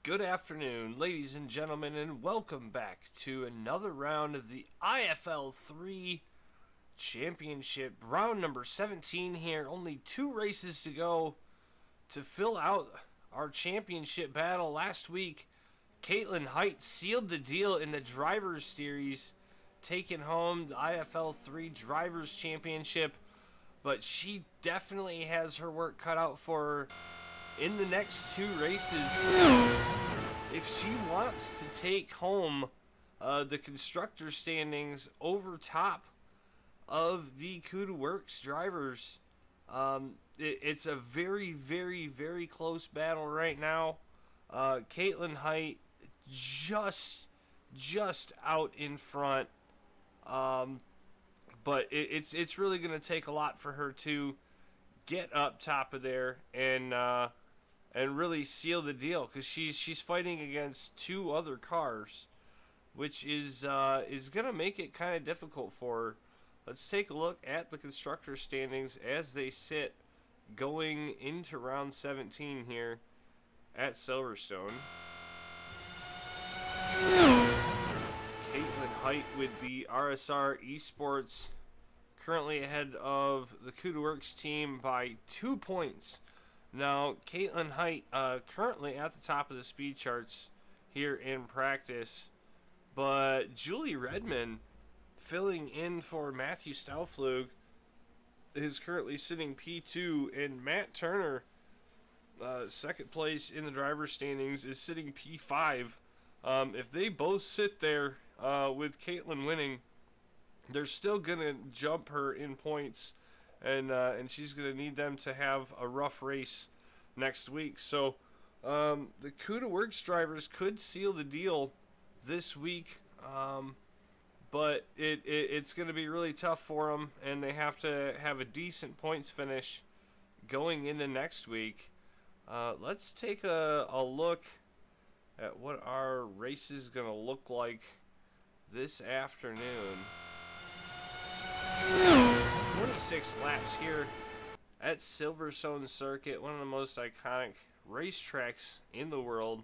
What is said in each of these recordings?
Good afternoon, ladies and gentlemen, and welcome back to another round of the IFL 3 Championship. Round number 17 here. Only 2 races to go to fill out our championship battle. Last week, Caitlin Height sealed the deal in the Drivers' Series, taking home the IFL 3 Drivers' Championship. But she definitely has her work cut out for her in the next 2 races if she wants to take home the Constructor Standings over top of the Kudu Works drivers. It's a very, very, very close battle right now. Caitlin Height just out in front, but it's really going to take a lot for her to get up top of there and really seal the deal, because she's fighting against 2 other cars, which is gonna make it kind of difficult for her. Let's take a look at the Constructor Standings as they sit going into round 17 here at Silverstone. Caitlin Height with the RSR Esports currently ahead of the Kudu Works team by 2 points. Now, Caitlin Height currently at the top of the speed charts here in practice, but Julie Redmond, filling in for Matthew Stauflug, is currently sitting P2, and Matt Turner, second place in the driver's standings, is sitting P5. If they both sit there with Caitlin winning, they're still going to jump her in points. And she's going to need them to have a rough race next week. So the Kudu Works drivers could seal the deal this week, but it's going to be really tough for them, and they have to have a decent points finish going into next week. Let's take a look at what our race is going to look like this afternoon. 26 laps here at Silverstone Circuit, one of the most iconic racetracks in the world,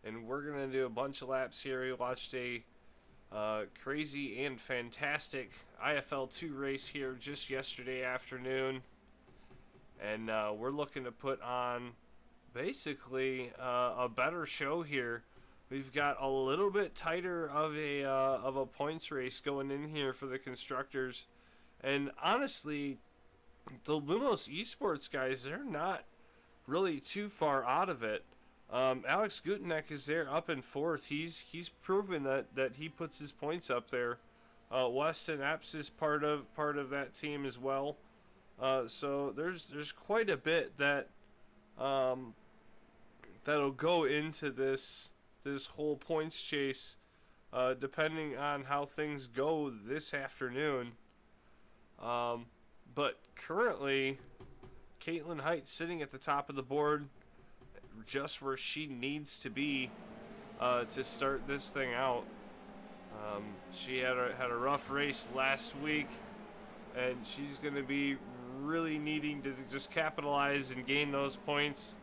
and we're going to do a bunch of laps here. We watched a crazy and fantastic IFL 2 race here just yesterday afternoon, and we're looking to put on basically a better show here. We've got a little bit tighter of a points race going in here for the constructors. And honestly, the Lumos Esports guys, they're not really too far out of it. Alex Gutenek is there up in 4th. He's proven that he puts his points up there. Weston Epps is part of that team as well. So there's quite a bit that that'll go into this whole points chase, depending on how things go this afternoon. But currently, Caitlin Height sitting at the top of the board, just where she needs to be to start this thing out. She had a rough race last week, and she's going to be really needing to just capitalize and gain those points.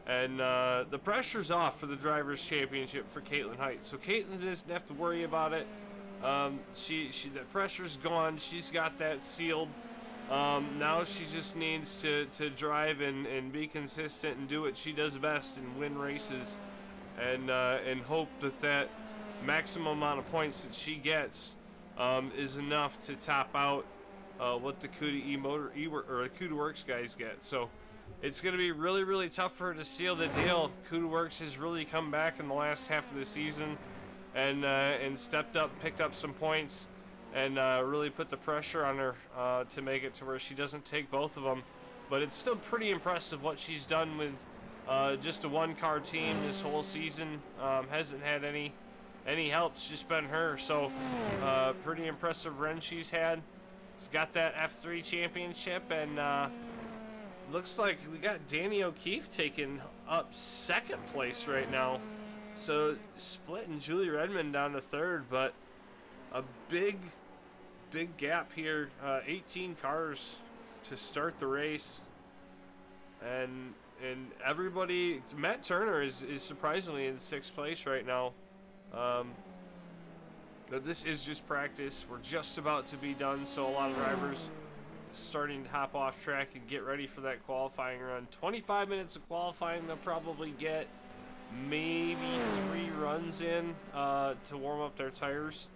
And the pressure's off for the Drivers' Championship for Caitlin Height, so Caitlin doesn't have to worry about it. The pressure's gone. She's got that sealed. Now she just needs to drive and be consistent and do what she does best and win races, and hope that maximum amount of points that she gets is enough to top out what the Kudu Works guys get. So it's going to be really, really tough for her to seal the deal. Kudu Works has really come back in the last half of the season and stepped up, picked up some points, and really put the pressure on her to make it to where she doesn't take both of them. But it's still pretty impressive what she's done with just a 1-car team this whole season. Hasn't had any help. It's just been her. So pretty impressive run she's had. She's got that F3 championship, and looks like we got Danny O'Keefe taking up 2nd place right now. So splitting Julie Redmond down to 3rd, but a big gap here. 18 cars to start the race, and And everybody, Matt Turner is surprisingly in 6th place right now. But this is just practice. We're just about to be done, so a lot of drivers starting to hop off track and get ready for that qualifying run. 25 minutes of qualifying, they'll probably get maybe 3 runs in to warm up their tires.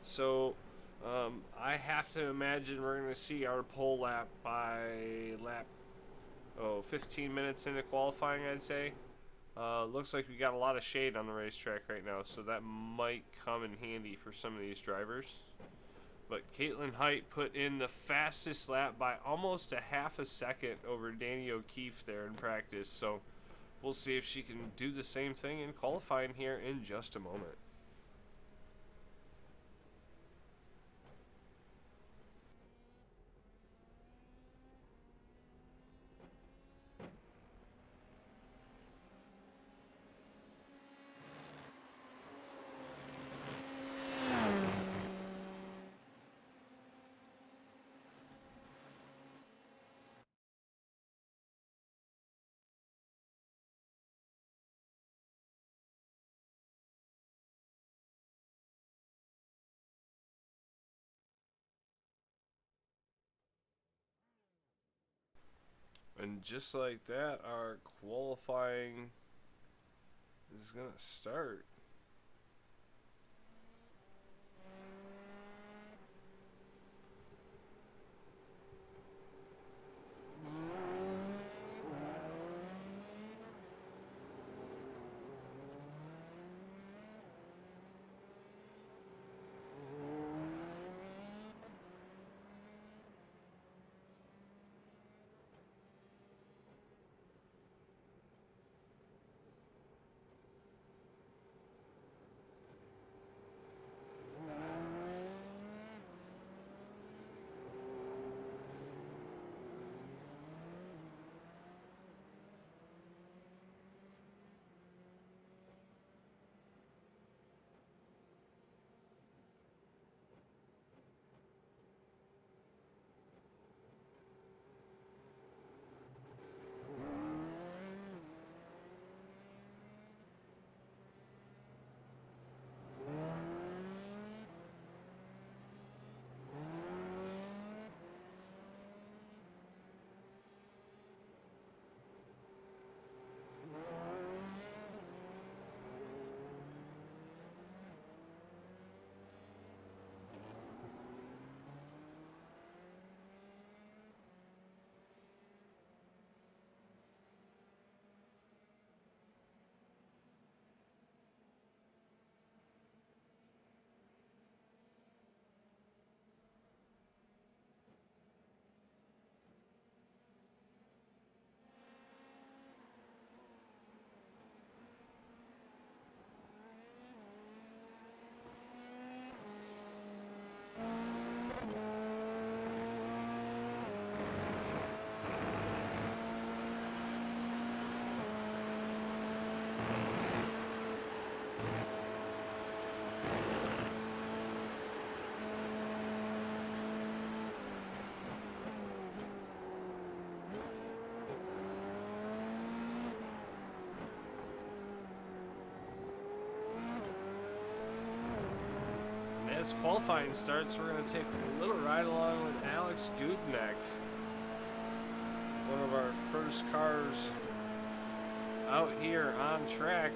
So I have to imagine we're going to see our pole lap by 15 minutes into qualifying, I'd say. Looks like we got a lot of shade on the racetrack right now, so that might come in handy for some of these drivers. But Caitlin Height put in the fastest lap by almost a half a second over Danny O'Keefe there in practice, so we'll see if she can do the same thing in qualifying here in just a moment. And just like that, our qualifying is going to start. As qualifying starts, we're going to take a little ride along with Alex Gudnek, one of our first cars out here on track.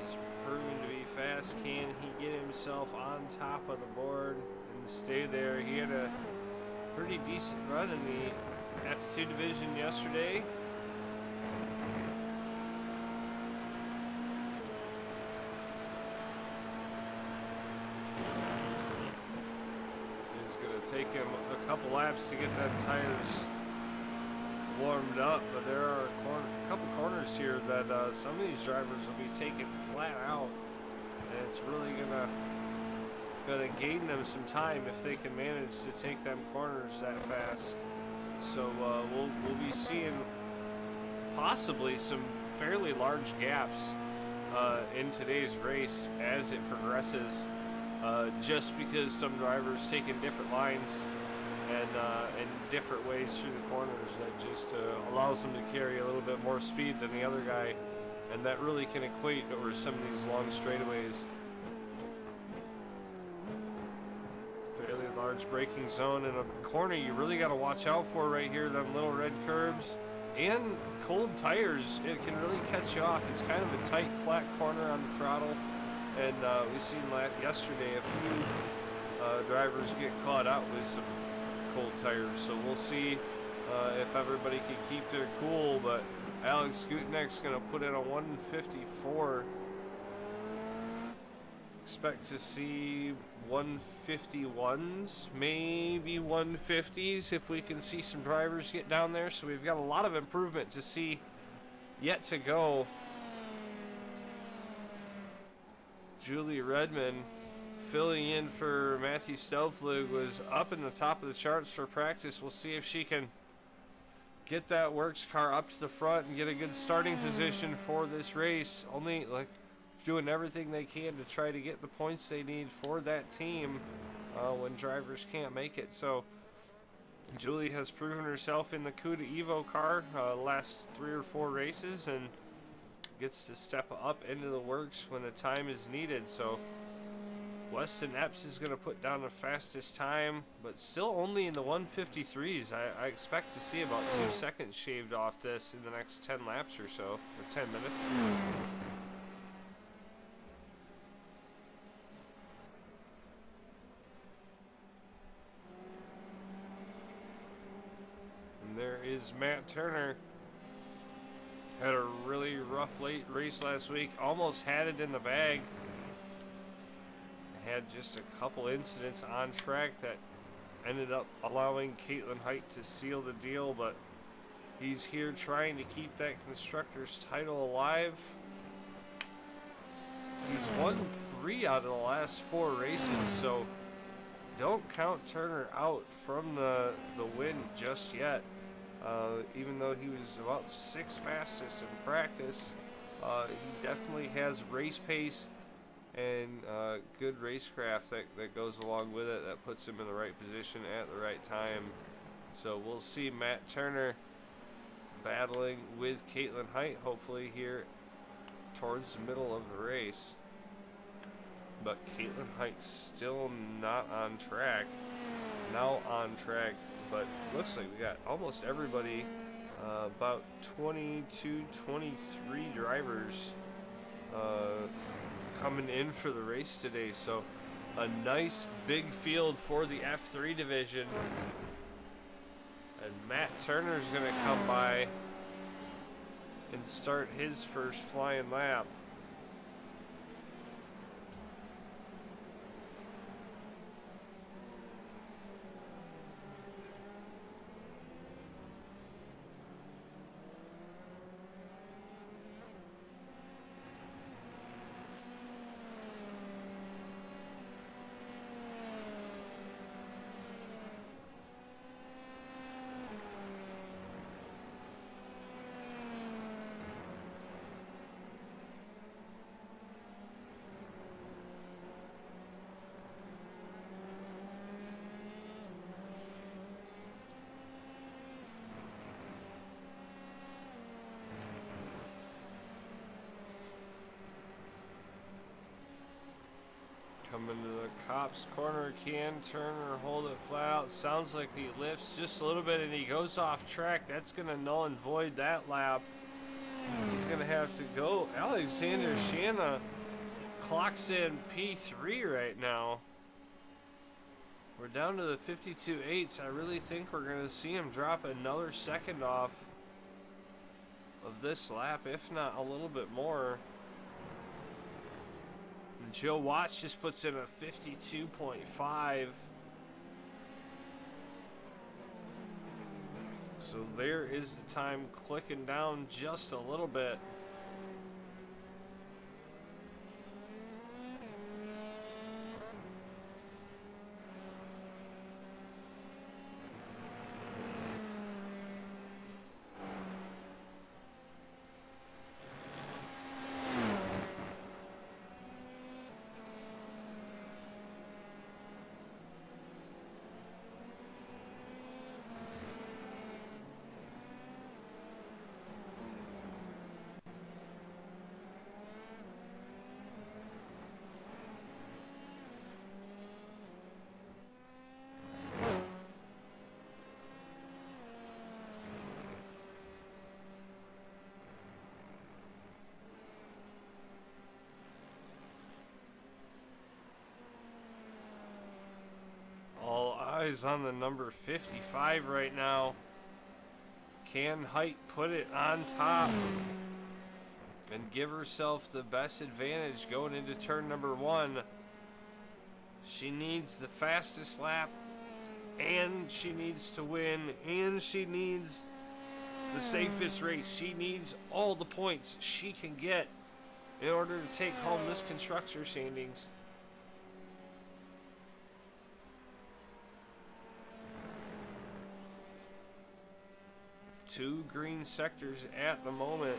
He's proven to be fast. Can he get himself on top of the board and stay there? He had a pretty decent run in the F2 division yesterday. Take him a couple laps to get them tires warmed up, but there are a couple corners here that some of these drivers will be taking flat out, and it's really gonna gain them some time if they can manage to take them corners that fast. So we'll be seeing possibly some fairly large gaps in today's race as it progresses. Just because some drivers taking different lines in different ways through the corners that just allows him to carry a little bit more speed than the other guy, and that really can equate over some of these long straightaways. Fairly large braking zone in a corner you really got to watch out for right here, them little red curbs and cold tires. It can really catch you off. It's kind of a tight, flat corner on the throttle, and we seen yesterday a few drivers get caught out with some cold tires. So we'll see if everybody can keep their cool, but Alex Gutenek's going to put in a 154. Expect to see 151s, maybe 150s if we can see some drivers get down there. So we've got a lot of improvement to see yet to go. Julie Redmond filling in for Matthew Stelflug was up in the top of the charts for practice. We'll see if she can get that works car up to the front and get a good starting position for this race. Only doing everything they can to try to get the points they need for that team when drivers can't make it. So Julie has proven herself in the CUDA Evo car last 3 or 4 races and gets to step up into the works when the time is needed. So Weston Epps is going to put down the fastest time, but still only in the 153s. I expect to see about 2 seconds shaved off this in the next 10 laps or so, or 10 minutes. There is Matt Turner. Had a really rough late race last week. Almost had it in the bag. Had just a couple incidents on track that ended up allowing Caitlin Height to seal the deal, but he's here trying to keep that constructor's title alive. He's won 3 out of the last 4 races, so don't count Turner out from the win just yet. Even though he was about 6th fastest in practice, he definitely has race pace and good racecraft that goes along with it, that puts him in the right position at the right time. So we'll see Matt Turner battling with Caitlin Height hopefully here towards the middle of the race. But Caitlin Height's still not on track. Now on track, but looks like we got almost everybody, about 22, 23 drivers coming in for the race today. So a nice big field for the F3 division. And Matt Turner's going to come by and start his first flying lap. Coming to the Cops corner, can turn or hold it flat out. Sounds like he lifts just a little bit and he goes off track. That's going to null and void that lap. He's going to have to go. Alexander Shanna clocks in P3 right now. We're down to the 52.8s. I really think we're going to see him drop another second off of this lap, if not a little bit more. And Joe Watts just puts in a 52.5. So there is the time clicking down just a little bit. eyes on the number 55 right now. Can Height put it on top and give herself the best advantage going into turn number 1? She needs the fastest lap, and she needs to win, and she needs the safest race. She needs all the points she can get in order to take home this Constructor Standings. Two green sectors at the moment.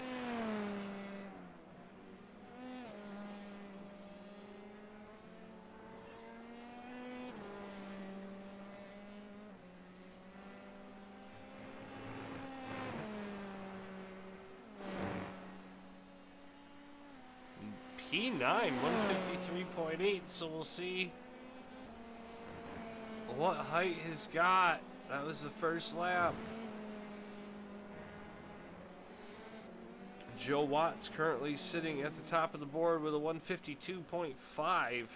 P9, 153.8, so we'll see what Height has got. That was the first lap. Joe Watts currently sitting at the top of the board with a 152.5.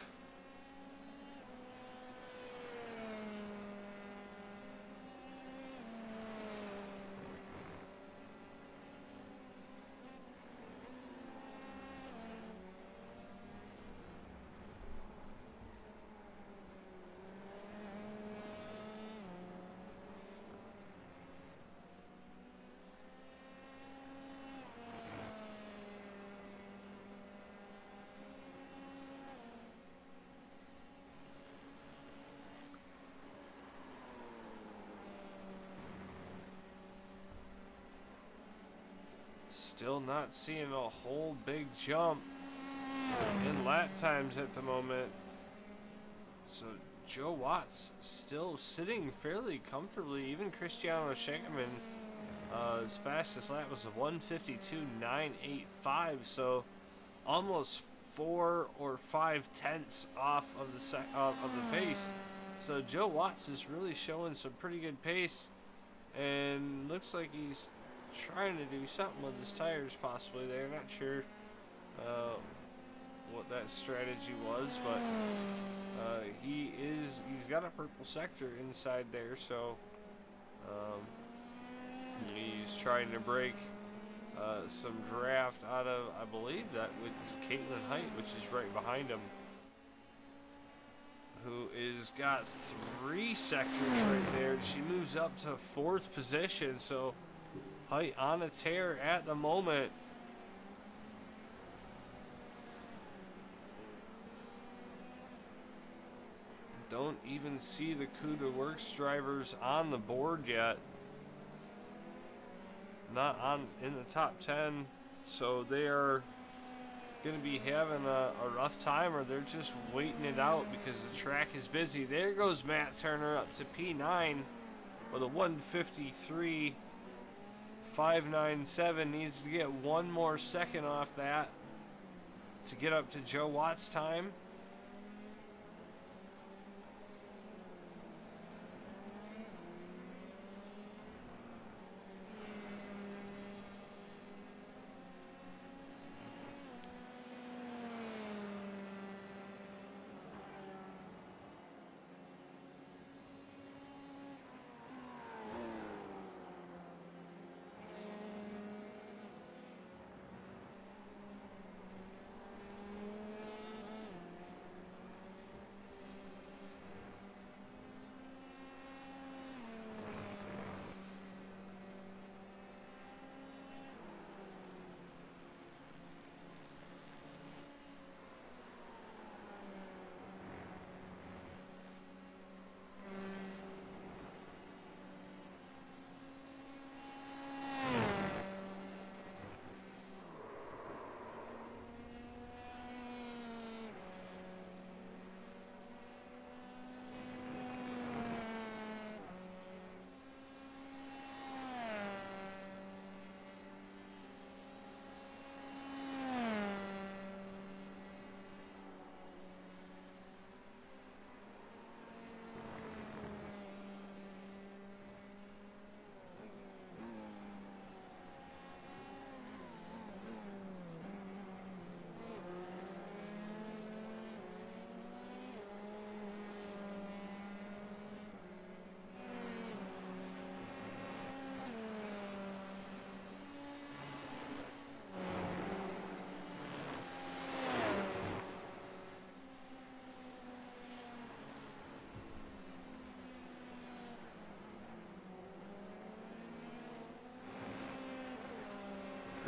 Still not seeing a whole big jump in lap times at the moment. So Joe Watts still sitting fairly comfortably. Even Cristiano Scheckman, his fastest lap was a 152.985. So almost 4 or 5 tenths off of the pace. So Joe Watts is really showing some pretty good pace, and looks like he's trying to do something with his tires possibly there. Not sure what that strategy was, but he's got a purple sector inside there, so he's trying to break some draft out of, I believe that was Caitlin Height, which is right behind him, who is got 3 sectors right there. She moves up to 4th position, so Height on a tear at the moment. Don't even see the CUDA Works drivers on the board yet. Not on in the top 10, so they are going to be having a rough time, or they're just waiting it out because the track is busy. There goes Matt Turner up to P9 with a 153.597. Needs to get one more second off that to get up to Joe Watts' time.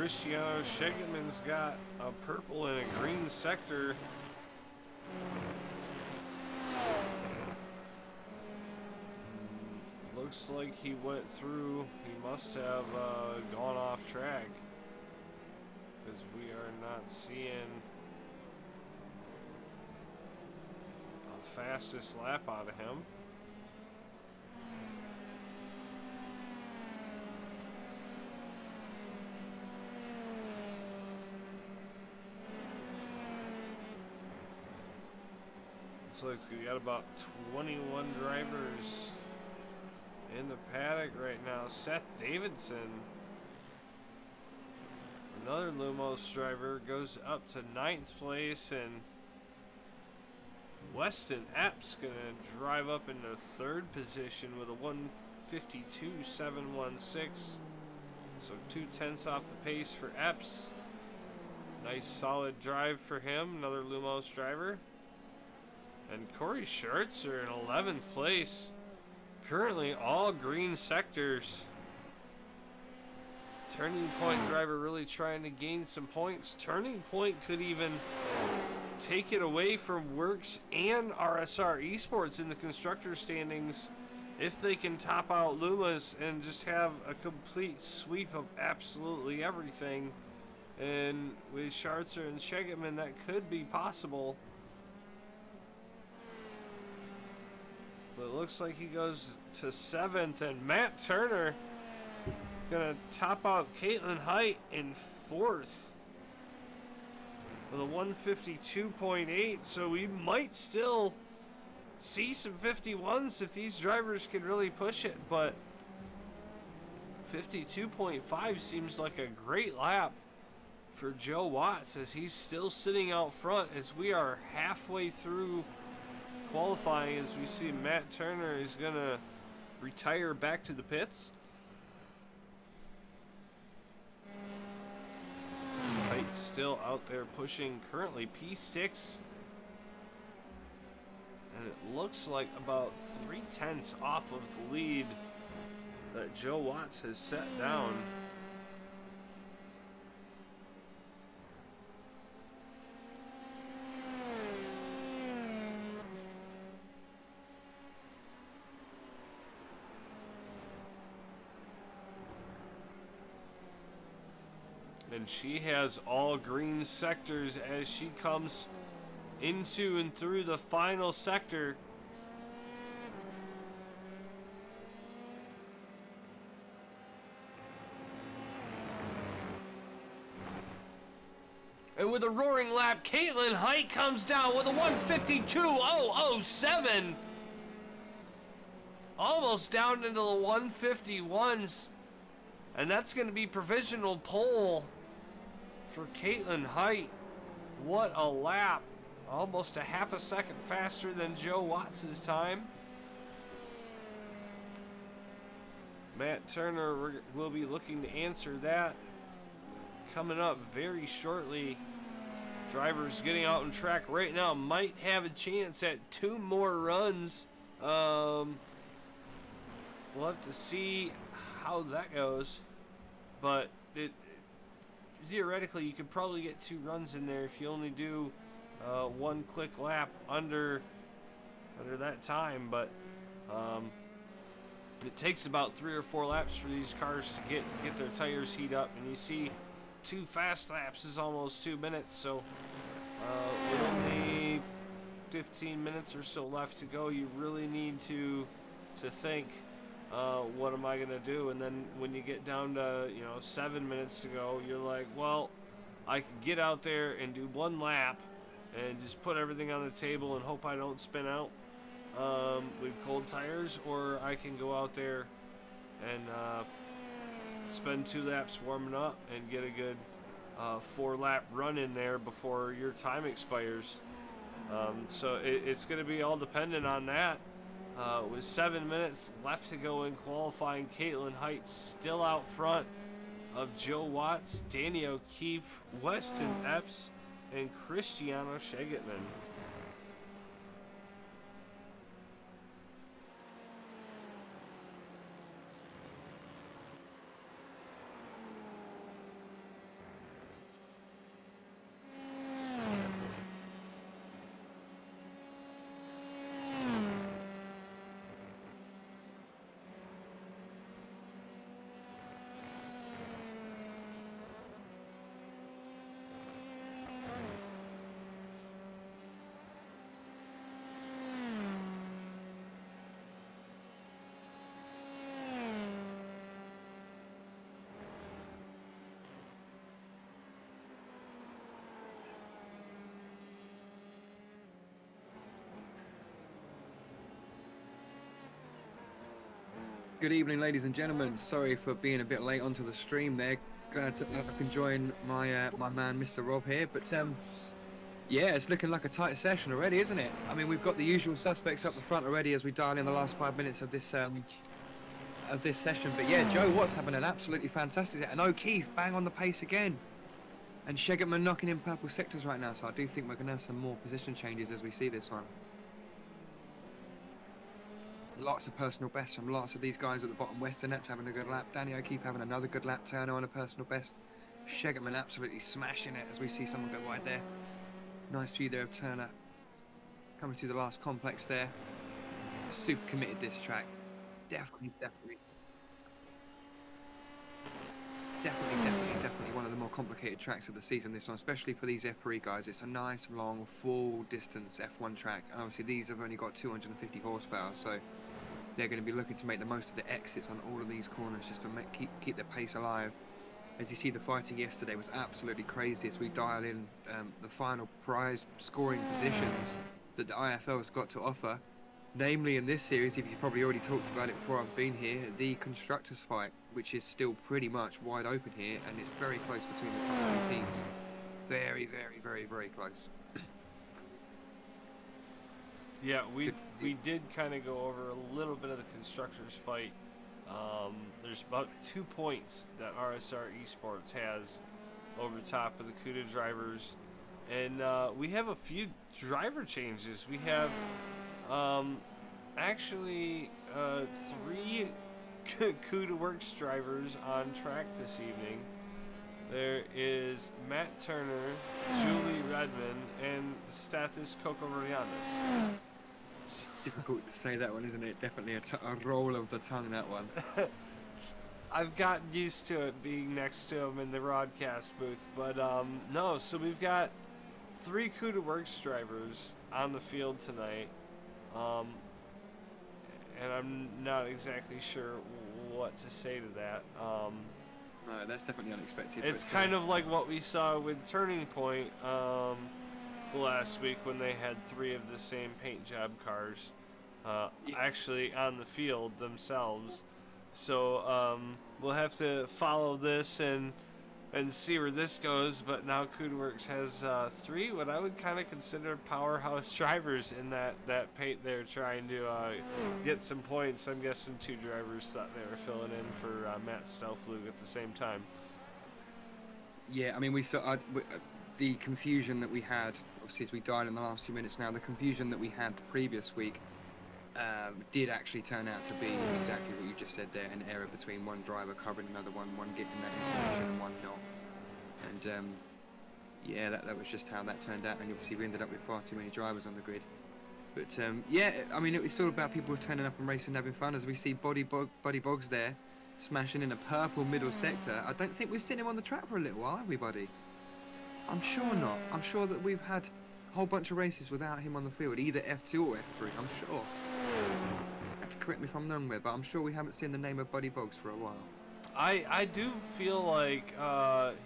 Cristiano Schegeman's got a purple and a green sector. Looks like he went through. He must have gone off track, because we are not seeing a fastest lap out of him. Looks like we got about 21 drivers in the paddock right now. Seth Davidson, another Lumos driver, goes up to 9th place, and Weston Epps gonna drive up into 3rd position with a 152.716. So 2/10 off the pace for Epps. Nice solid drive for him, another Lumos driver. And Corey Schertzer in 11th place. Currently all green sectors. Turning Point driver really trying to gain some points. Turning Point could even take it away from Works and RSR Esports in the constructor standings if they can top out Lumas and just have a complete sweep of absolutely everything. And with Schertzer and Schegeman, that could be possible. But it looks like he goes to 7th, and Matt Turner gonna top out Caitlin Height in 4th with a 152.8. So we might still see some 51s if these drivers can really push it, but 52.5 seems like a great lap for Joe Watts, as he's still sitting out front as we are halfway through qualifying, as we see Matt Turner is gonna retire back to the pits. Height still out there pushing, currently P6, and it looks like about 3/10 off of the lead that Joe Watts has set down. And she has all green sectors as she comes into and through the final sector. And with a roaring lap, Caitlin Height comes down with a 152.007. Almost down into the 151s. And that's going to be provisional pole for Caitlin Height. What a lap. Almost a half a second faster than Joe Watts' time. Matt Turner will be looking to answer that coming up very shortly. Drivers getting out on track right now might have a chance at 2 more runs. We'll have to see how that goes, but theoretically you could probably get 2 runs in there if you only do 1 quick lap under that time. But it takes about 3 or 4 laps for these cars to get their tires heat up, and you see 2 fast laps is almost 2 minutes. So with only 15 minutes or so left to go, you really need to think, what am I gonna do? And then when you get down to 7 minutes to go, you're like, well, I can get out there and do 1 lap and just put everything on the table and hope I don't spin out with cold tires, or I can go out there and spend 2 laps warming up and get a good 4-lap run in there before your time expires. So it's going to be all dependent on that. With 7 minutes left to go in qualifying, Caitlin Height still out front of Joe Watts, Danny O'Keefe, Weston Epps, and Cristiano Schegeman. Good evening, ladies and gentlemen. Sorry for being a bit late onto the stream there. Glad to I can join my my man, Mr. Rob here. But yeah, it's looking like a tight session already, isn't it? I mean, we've got the usual suspects up the front already as we dial in the last 5 minutes of this session. But yeah, Joe Watts having an absolutely fantastic, and O'Keefe bang on the pace again, and Shegetman knocking in purple sectors right now. So I do think we're going to have some more position changes as we see this one. Lots of personal bests from lots of these guys at the bottom. Western Epps having a good lap. Danny O'Keefe having another good lap. Turner on a personal best. Shegetman absolutely smashing it as we see someone go wide there. Nice view there of Turner coming through the last complex there. Super committed this track. Definitely one of the more complicated tracks of the season, this one, especially for these Prix guys. It's a nice, long, full distance F1 track. And obviously these have only got 250 horsepower, so they're going to be looking to make the most of the exits on all of these corners just to keep their pace alive. As you see, the fighting yesterday was absolutely crazy as we dial in the final prize scoring positions that the IFL has got to offer. Namely, in this series, if you've probably already talked about it before I've been here, the Constructors fight, which is still pretty much wide open here, and it's very close between the top two teams. Very, very, very, very close. Yeah, we did kind of go over a little bit of the Constructors fight. There's about 2 points that RSR Esports has over top of the CUDA drivers, and we have a few driver changes. We have actually 3 CUDA Works drivers on track this evening. There is Matt Turner, Julie Redman, and Stathis Kokororianis. Difficult to say that one, isn't it? Definitely a roll of the tongue, that one. I've gotten used to it being next to him in the broadcast booth, but no, so we've got 3 CUDA Works drivers on the field tonight, and I'm not exactly sure what to say to that. No, that's definitely unexpected. It's kind of like what we saw with Turning Point last week when they had 3 of the same paint job cars actually on the field themselves. So we'll have to follow this and see where this goes. But now CUDA Works has 3 what I would kind of consider powerhouse drivers in that paint. They're trying to get some points. I'm guessing 2 drivers thought they were filling in for Matt Stelflug at the same time. Yeah, I mean, we saw the confusion that we had, obviously, as we died in the last few minutes now, the confusion that we had the previous week did actually turn out to be exactly what you just said there, an error between one driver covering another one getting that information and one not. And yeah, that was just how that turned out, and obviously we ended up with far too many drivers on the grid. But yeah, I mean, it was all about people turning up and racing, having fun, as we see Buddy Boggs there smashing in a purple middle sector. I don't think we've seen him on the track for a little while, have we, Buddy? I'm sure not. I'm sure that we've had a whole bunch of races without him on the field, either F2 or F3, I'm sure. You have to correct me if I'm wrong there, but I'm sure we haven't seen the name of Buddy Boggs for a while. I do feel like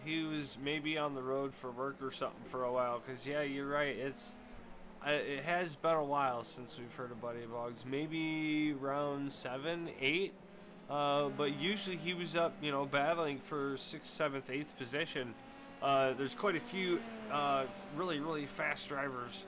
he was maybe on the road for work or something for a while, because yeah, you're right, it has been a while since we've heard of Buddy Boggs, maybe round 7, 8, but usually he was up, battling for 6th, 7th, 8th position. There's quite a few really, really fast drivers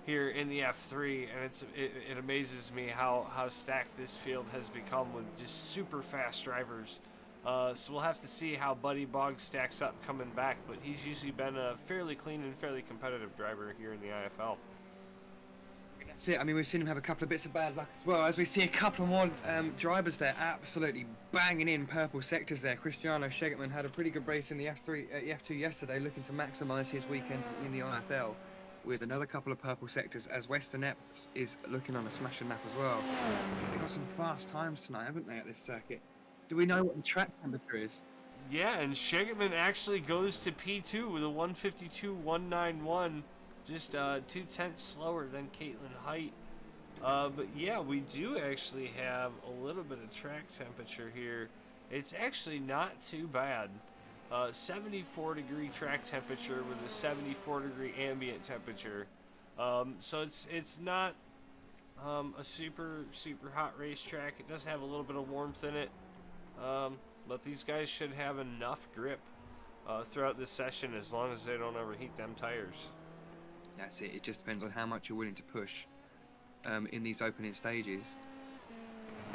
here in the F3, and it amazes me how stacked this field has become with just super fast drivers. So we'll have to see how Buddy Boggs stacks up coming back, but he's usually been a fairly clean and fairly competitive driver here in the IFL. That's it. I mean, we've seen him have a couple of bits of bad luck as well, as we see a couple of more drivers there absolutely banging in purple sectors there. Cristiano Shegetman had a pretty good race in the F2 yesterday, looking to maximise his weekend in the IFL with another couple of purple sectors, as Western Epps is looking on a smashing lap as well. They've got some fast times tonight, haven't they, at this circuit? Do we know what the track temperature is? Yeah, and Shegetman actually goes to P2 with a 152.191. Just 0.2 slower than Caitlin Height. But yeah, we do actually have a little bit of track temperature here. It's actually not too bad. 74 degree track temperature with a 74 degree ambient temperature. So it's not a super hot racetrack. It does have a little bit of warmth in it, but these guys should have enough grip throughout this session as long as they don't overheat them tires. That's it. It just depends on how much you're willing to push in these opening stages.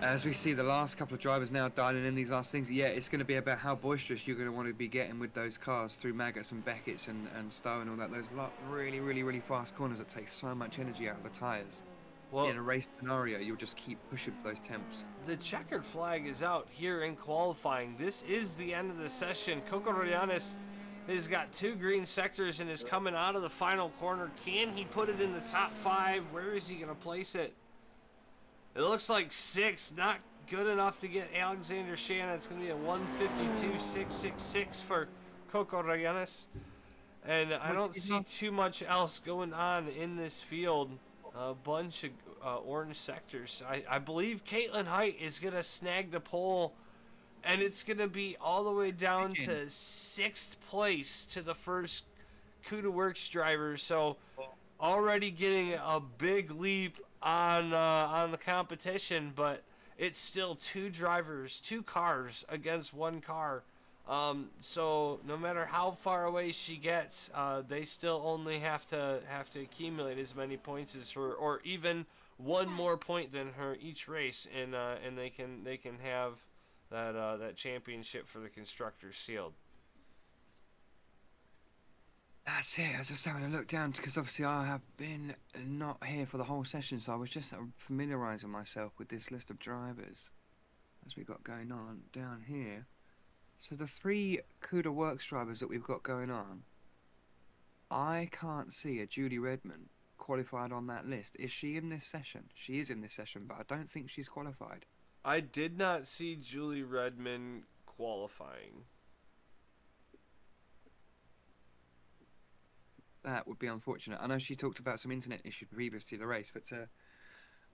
As we see the last couple of drivers now dialing in these last things, yeah, it's going to be about how boisterous you're going to want to be getting with those cars through Maggots and Beckett's and Stowe and all that. Those really fast corners that take so much energy out of the tyres. Well, in a race scenario, you'll just keep pushing those temps. the checkered flag is out here in qualifying. This is the end of the session. Coco Royanes has got 2 green sectors and is coming out of the final corner. Can he put it in the top 5? Where is he going to place it? It looks like 6, not good enough to get Alexander Shanna. It's going to be a 152.666 for Coco Royanes. And I don't see too much else going on in this field. A bunch of orange sectors. I believe Caitlin Height is going to snag the pole, and it's going to be all the way down to 6th place to the first CUDA Works driver. So already getting a big leap on the competition, but it's still 2 drivers, 2 cars against 1 car. So no matter how far away she gets, they still only have to accumulate as many points as her, or even 1 more point than her each race, and they can have that championship for the constructors sealed. That's it. I was just having a look down because obviously I have been not here for the whole session, so I was just familiarising myself with this list of drivers as we got going on down here. So the 3 CUDA Works drivers that we've got going on, I can't see a Julie Redmond qualified on that list. Is she in this session? She is in this session, but I don't think she's qualified. I did not see Julie Redmond qualifying. That would be unfortunate. I know she talked about some internet issues previous to the race, but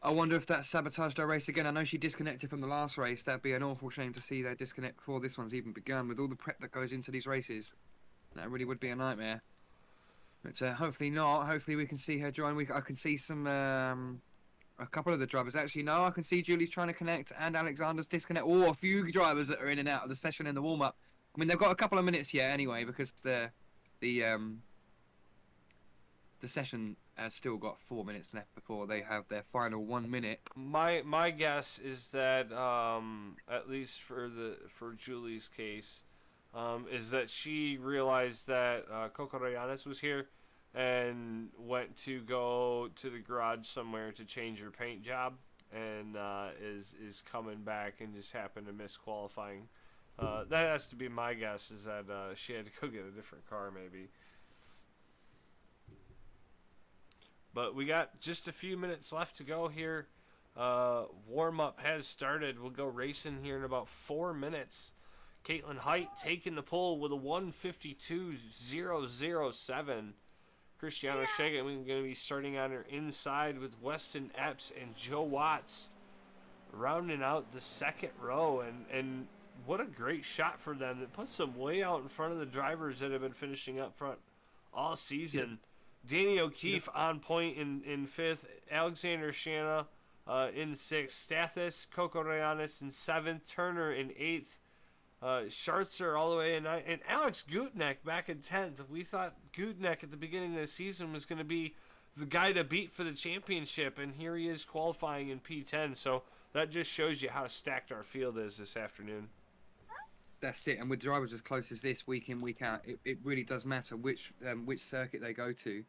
I wonder if that sabotaged her race again. I know she disconnected from the last race. That'd be an awful shame to see that disconnect before this one's even begun. With all the prep that goes into these races, that really would be a nightmare. But hopefully not. Hopefully we can see her join. I can see some a couple of the drivers. Actually, no, I can see Julie's trying to connect and Alexander's disconnect. Oh, a few drivers that are in and out of the session in the warm-up. I mean, they've got a couple of minutes yet anyway, because the session has still got 4 minutes left before they have their final 1 minute. My guess is that at least for Julie's case, is that she realized that Coco Royanes was here and went to go to the garage somewhere to change her paint job, and is coming back and just happened to miss qualifying. That has to be my guess, is that she had to go get a different car maybe. But we got just a few minutes left to go here. Warm-up has started. We'll go racing here in about 4 minutes. Caitlin Height taking the pole with a 152.007. Christiana Shagan going to be starting on her inside with Weston Epps and Joe Watts rounding out the second row. And what a great shot for them. It puts them way out in front of the drivers that have been finishing up front all season. Yeah. Danny O'Keefe on point in 5th. Alexander Shanna in 6th. Stathis, Coco Royanes in 7th. Turner in 8th. Schartzer all the way in 9th. And Alex Gutneck back in 10th. We thought Gutneck at the beginning of the season was going to be the guy to beat for the championship, and here he is qualifying in P10. So that just shows you how stacked our field is this afternoon. That's it, and with drivers as close as this, week in, week out, it really does matter which circuit they go to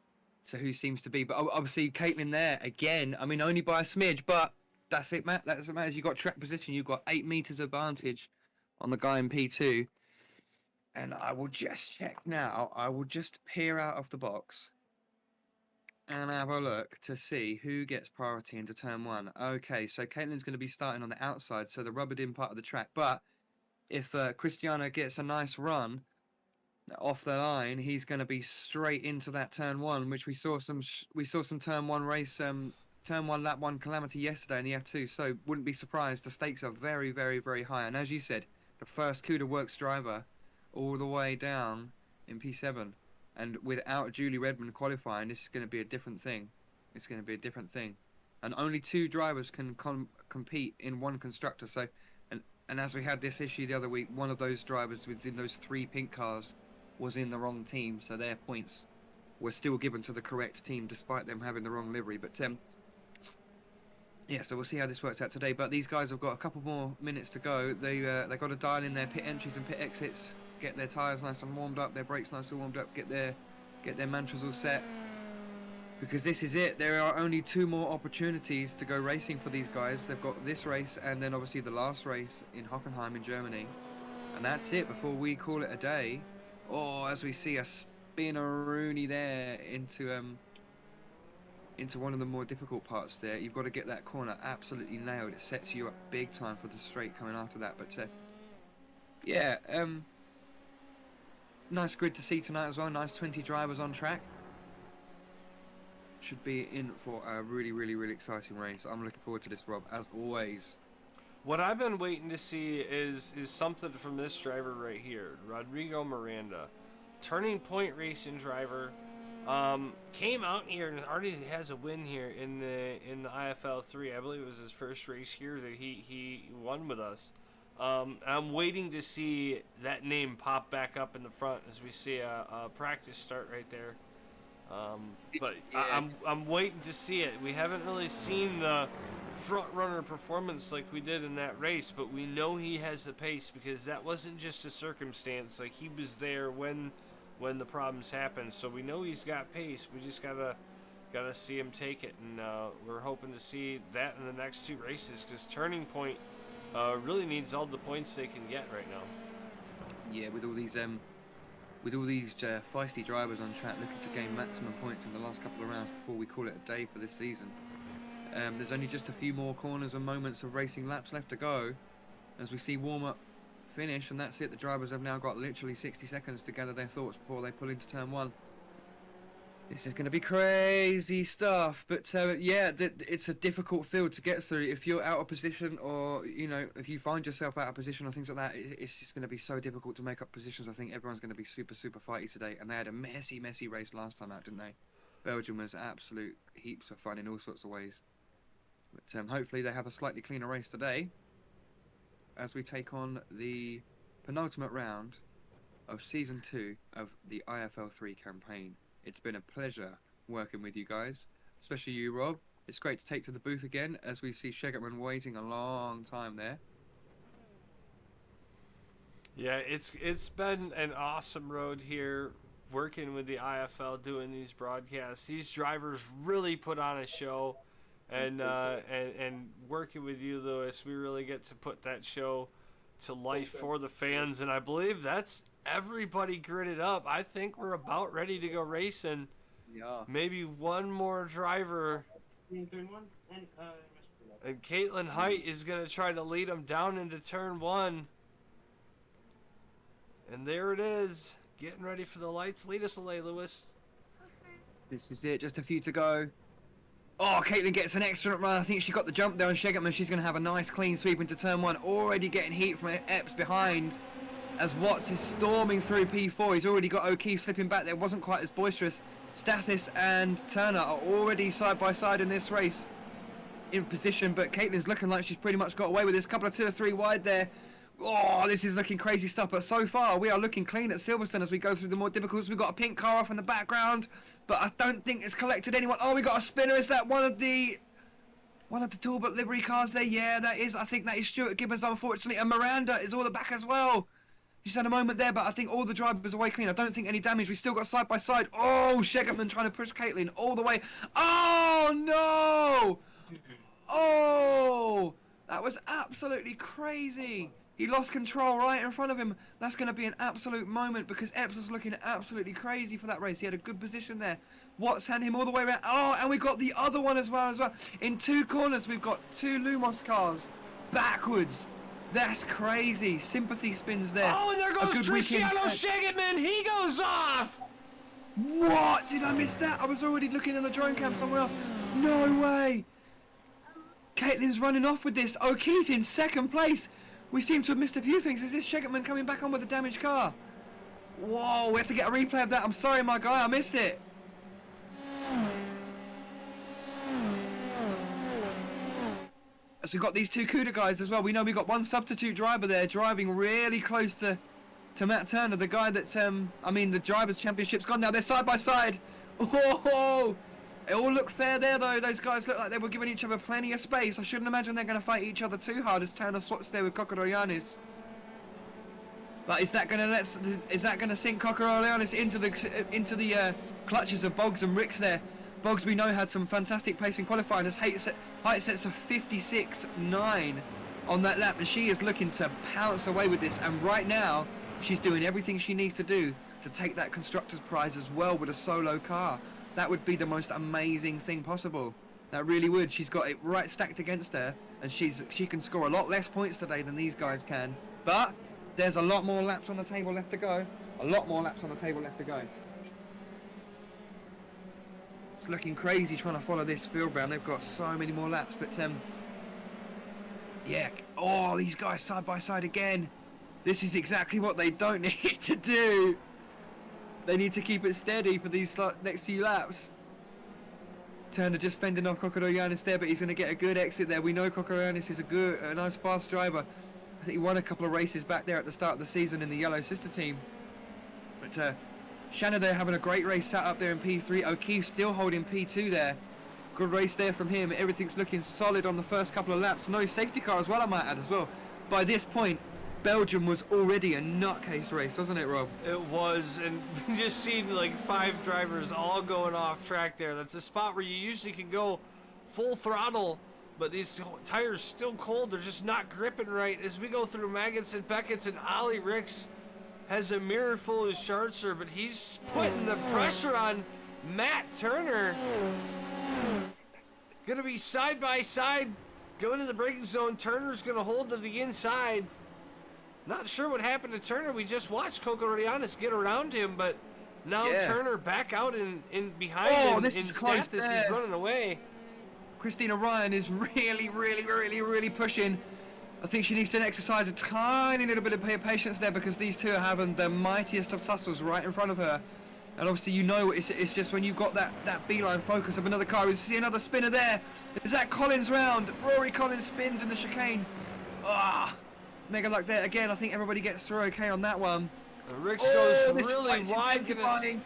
who seems to be. But obviously, Caitlin there, again, I mean, only by a smidge, but that's it, Matt. That doesn't matter. You've got track position. You've got 8 meters advantage on the guy in P2. And I will just check now. I will just peer out of the box and have a look to see who gets priority into turn 1. Okay, so Caitlin's going to be starting on the outside, so the rubbered-in part of the track. But if Christiana gets a nice run off the line, he's going to be straight into that turn 1, which we saw some turn 1 race, turn 1 lap 1 calamity yesterday in the F2. So wouldn't be surprised. The stakes are very, very, very high. And as you said, the first CUDA Works driver all the way down in P7, and without Julie Redmond qualifying, this is going to be a different thing. It's going to be a different thing. and only 2 drivers can compete in one constructor. So, and as we had this issue the other week, one of those drivers within those 3 pink cars was in the wrong team, so their points were still given to the correct team despite them having the wrong livery. But yeah, so we'll see how this works out today. But these guys have got a couple more minutes to go. They got to dial in their pit entries and pit exits, get their tyres nice and warmed up, their brakes nice and warmed up, get their mantras all set. Because this is it. There are only 2 more opportunities to go racing for these guys. They've got this race and then obviously the last race in Hockenheim in Germany. And that's it before we call it a day. Oh, as we see a spin-a-rooney there into one of the more difficult parts there. You've got to get that corner absolutely nailed. It sets you up big time for the straight coming after that. But yeah, nice grid to see tonight as well. Nice 20 drivers on track. Should be in for a really, really, really exciting race. I'm looking forward to this, Rob, as always. What I've been waiting to see is something from this driver right here, Rodrigo Miranda. Turning Point Racing driver. Came out here and already has a win here in the IFL 3. I believe it was his first race here that he won with us. I'm waiting to see that name pop back up in the front as we see a practice start right there. But yeah. I'm waiting to see it. We haven't really seen the front runner performance like we did in that race, but we know he has the pace because that wasn't just a circumstance. Like, he was there when the problems happened, so we know he's got pace. We just gotta see him take it, and we're hoping to see that in the next 2 races because Turning Point really needs all the points they can get right now. Yeah, with all these feisty drivers on track looking to gain maximum points in the last couple of rounds before we call it a day for this season. There's only just a few more corners and moments of racing laps left to go as we see warm-up finish, and that's it. The drivers have now got literally 60 seconds to gather their thoughts before they pull into turn 1. This is going to be crazy stuff, but yeah, it's a difficult field to get through. If you're out of position, or if you find yourself out of position or things like that, it's just going to be so difficult to make up positions. I think everyone's going to be super fighty today, and they had a messy race last time out, didn't they? Belgium was absolute heaps of fun in all sorts of ways, but hopefully they have a slightly cleaner race today as we take on the penultimate round of season 2 of the IFL 3 campaign. It's been a pleasure working with you guys, especially you, Rob. It's great to take to the booth again as we see Shegerman waiting a long time there. Yeah, it's been an awesome road here working with the IFL, doing these broadcasts. These drivers really put on a show, and working with you, Lewis, we really get to put that show to life for the fans, and I believe that's everybody gridded up. I think we're about ready to go racing. Yeah. Maybe one more driver. And Caitlin Height is going to try to lead them down into turn 1. And there it is. Getting ready for the lights. Lead us away, Lewis. This is it. Just a few to go. Oh, Caitlin gets an excellent run. I think she got the jump there on Shegerman. She's going to have a nice clean sweep into turn 1. Already getting heat from Epps behind, as Watts is storming through P4. He's already got O'Keefe slipping back there. Wasn't quite as boisterous. Stathis and Turner are already side by side in this race in position, but Caitlin's looking like she's pretty much got away with this. Couple of 2 or 3 wide there. Oh, this is looking crazy stuff, but so far we are looking clean at Silverstone as we go through the more difficult. We've got a pink car off in the background, but I don't think it's collected anyone. Oh, we got a spinner. Is that one of the Talbot livery cars there? Yeah, that is. I think that is Stuart Gibbons, unfortunately, and Miranda is all the back as well. She's had a moment there, but I think all the drivers are away clean. I don't think any damage. We still got side by side. Oh, Shegerman trying to push Caitlin all the way. Oh, no! Oh, that was absolutely crazy. He lost control right in front of him. That's going to be an absolute moment because Epps was looking absolutely crazy for that race. He had a good position there. Watts had him all the way around. Oh, and we got the other one as well. In 2 corners, we've got 2 Lumos cars backwards. That's crazy. Sympathy spins there. Oh, and there goes Cristiano Shegerman. He goes off. What? Did I miss that? I was already looking in the drone cam somewhere else. No way. Caitlin's running off with this. O'Keefe in 2nd place. We seem to have missed a few things. Is this Shegerman coming back on with a damaged car? Whoa, we have to get a replay of that. I'm sorry, my guy. I missed it. as we've got these two CUDA guys as well. We know we've got one substitute driver there driving really close to Matt Turner, the guy that's, I mean, the Drivers' Championship's gone now. They're side by side. Oh, it all looked fair there, though. Those guys look like they were giving each other plenty of space. I shouldn't imagine they're going to fight each other too hard as Turner swaps there with Kokoroyanis. But is that going to sink Kokoroyanis into the clutches of Boggs and Ricks there? Boggs, we know, had some fantastic pace in qualifying as height sets a 56.9 on that lap, and she is looking to pounce away with this. And right now, she's doing everything she needs to do to take that Constructors' Prize as well with a solo car. That would be the most amazing thing possible. That really would. She's got it right stacked against her, and she can score a lot less points today than these guys can. But there's a lot more laps on the table left to go. A lot more laps on the table left to go. It's looking crazy trying to follow this field round. They've got so many more laps, but yeah. Oh, these guys side by side again. This is exactly what they don't need to do. They need to keep it steady for these next few laps. Turner just fending off Kokoroyanis there, but he's going to get a good exit there. We know Kokoroyanis is a nice fast driver. I think he won a couple of races back there at the start of the season in the yellow sister team. But Shanna there having a great race sat up there in P3. O'Keefe still holding P2 there. Good race there from him. Everything's looking solid on the first couple of laps. No safety car as well, I might add as well. By this point, Belgium was already a nutcase race, wasn't it, Rob? It was, and we just seen like 5 drivers all going off track there. That's a spot where you usually can go full throttle, but these tires still cold. They're just not gripping right. As we go through Maggots and Beckett's, and Ollie Ricks has a mirror full of Scharzer, but he's putting the pressure on Matt Turner. Gonna be side by side, going to the braking zone. Turner's gonna hold to the inside. Not sure what happened to Turner. We just watched Kokoroyanis get around him, but now Turner back out in behind him. This is close there. He's running away. Christina Ryan is really pushing. I think she needs to exercise a tiny little bit of patience there, because these two are having the mightiest of tussles right in front of her. And obviously, you know, it's just when you've got that beeline focus of another car. We see another spinner there. Is that Collins round? Rory Collins spins in the chicane. Mega luck there. Again, I think everybody gets through okay on that one. Ricks goes really wide. Gonna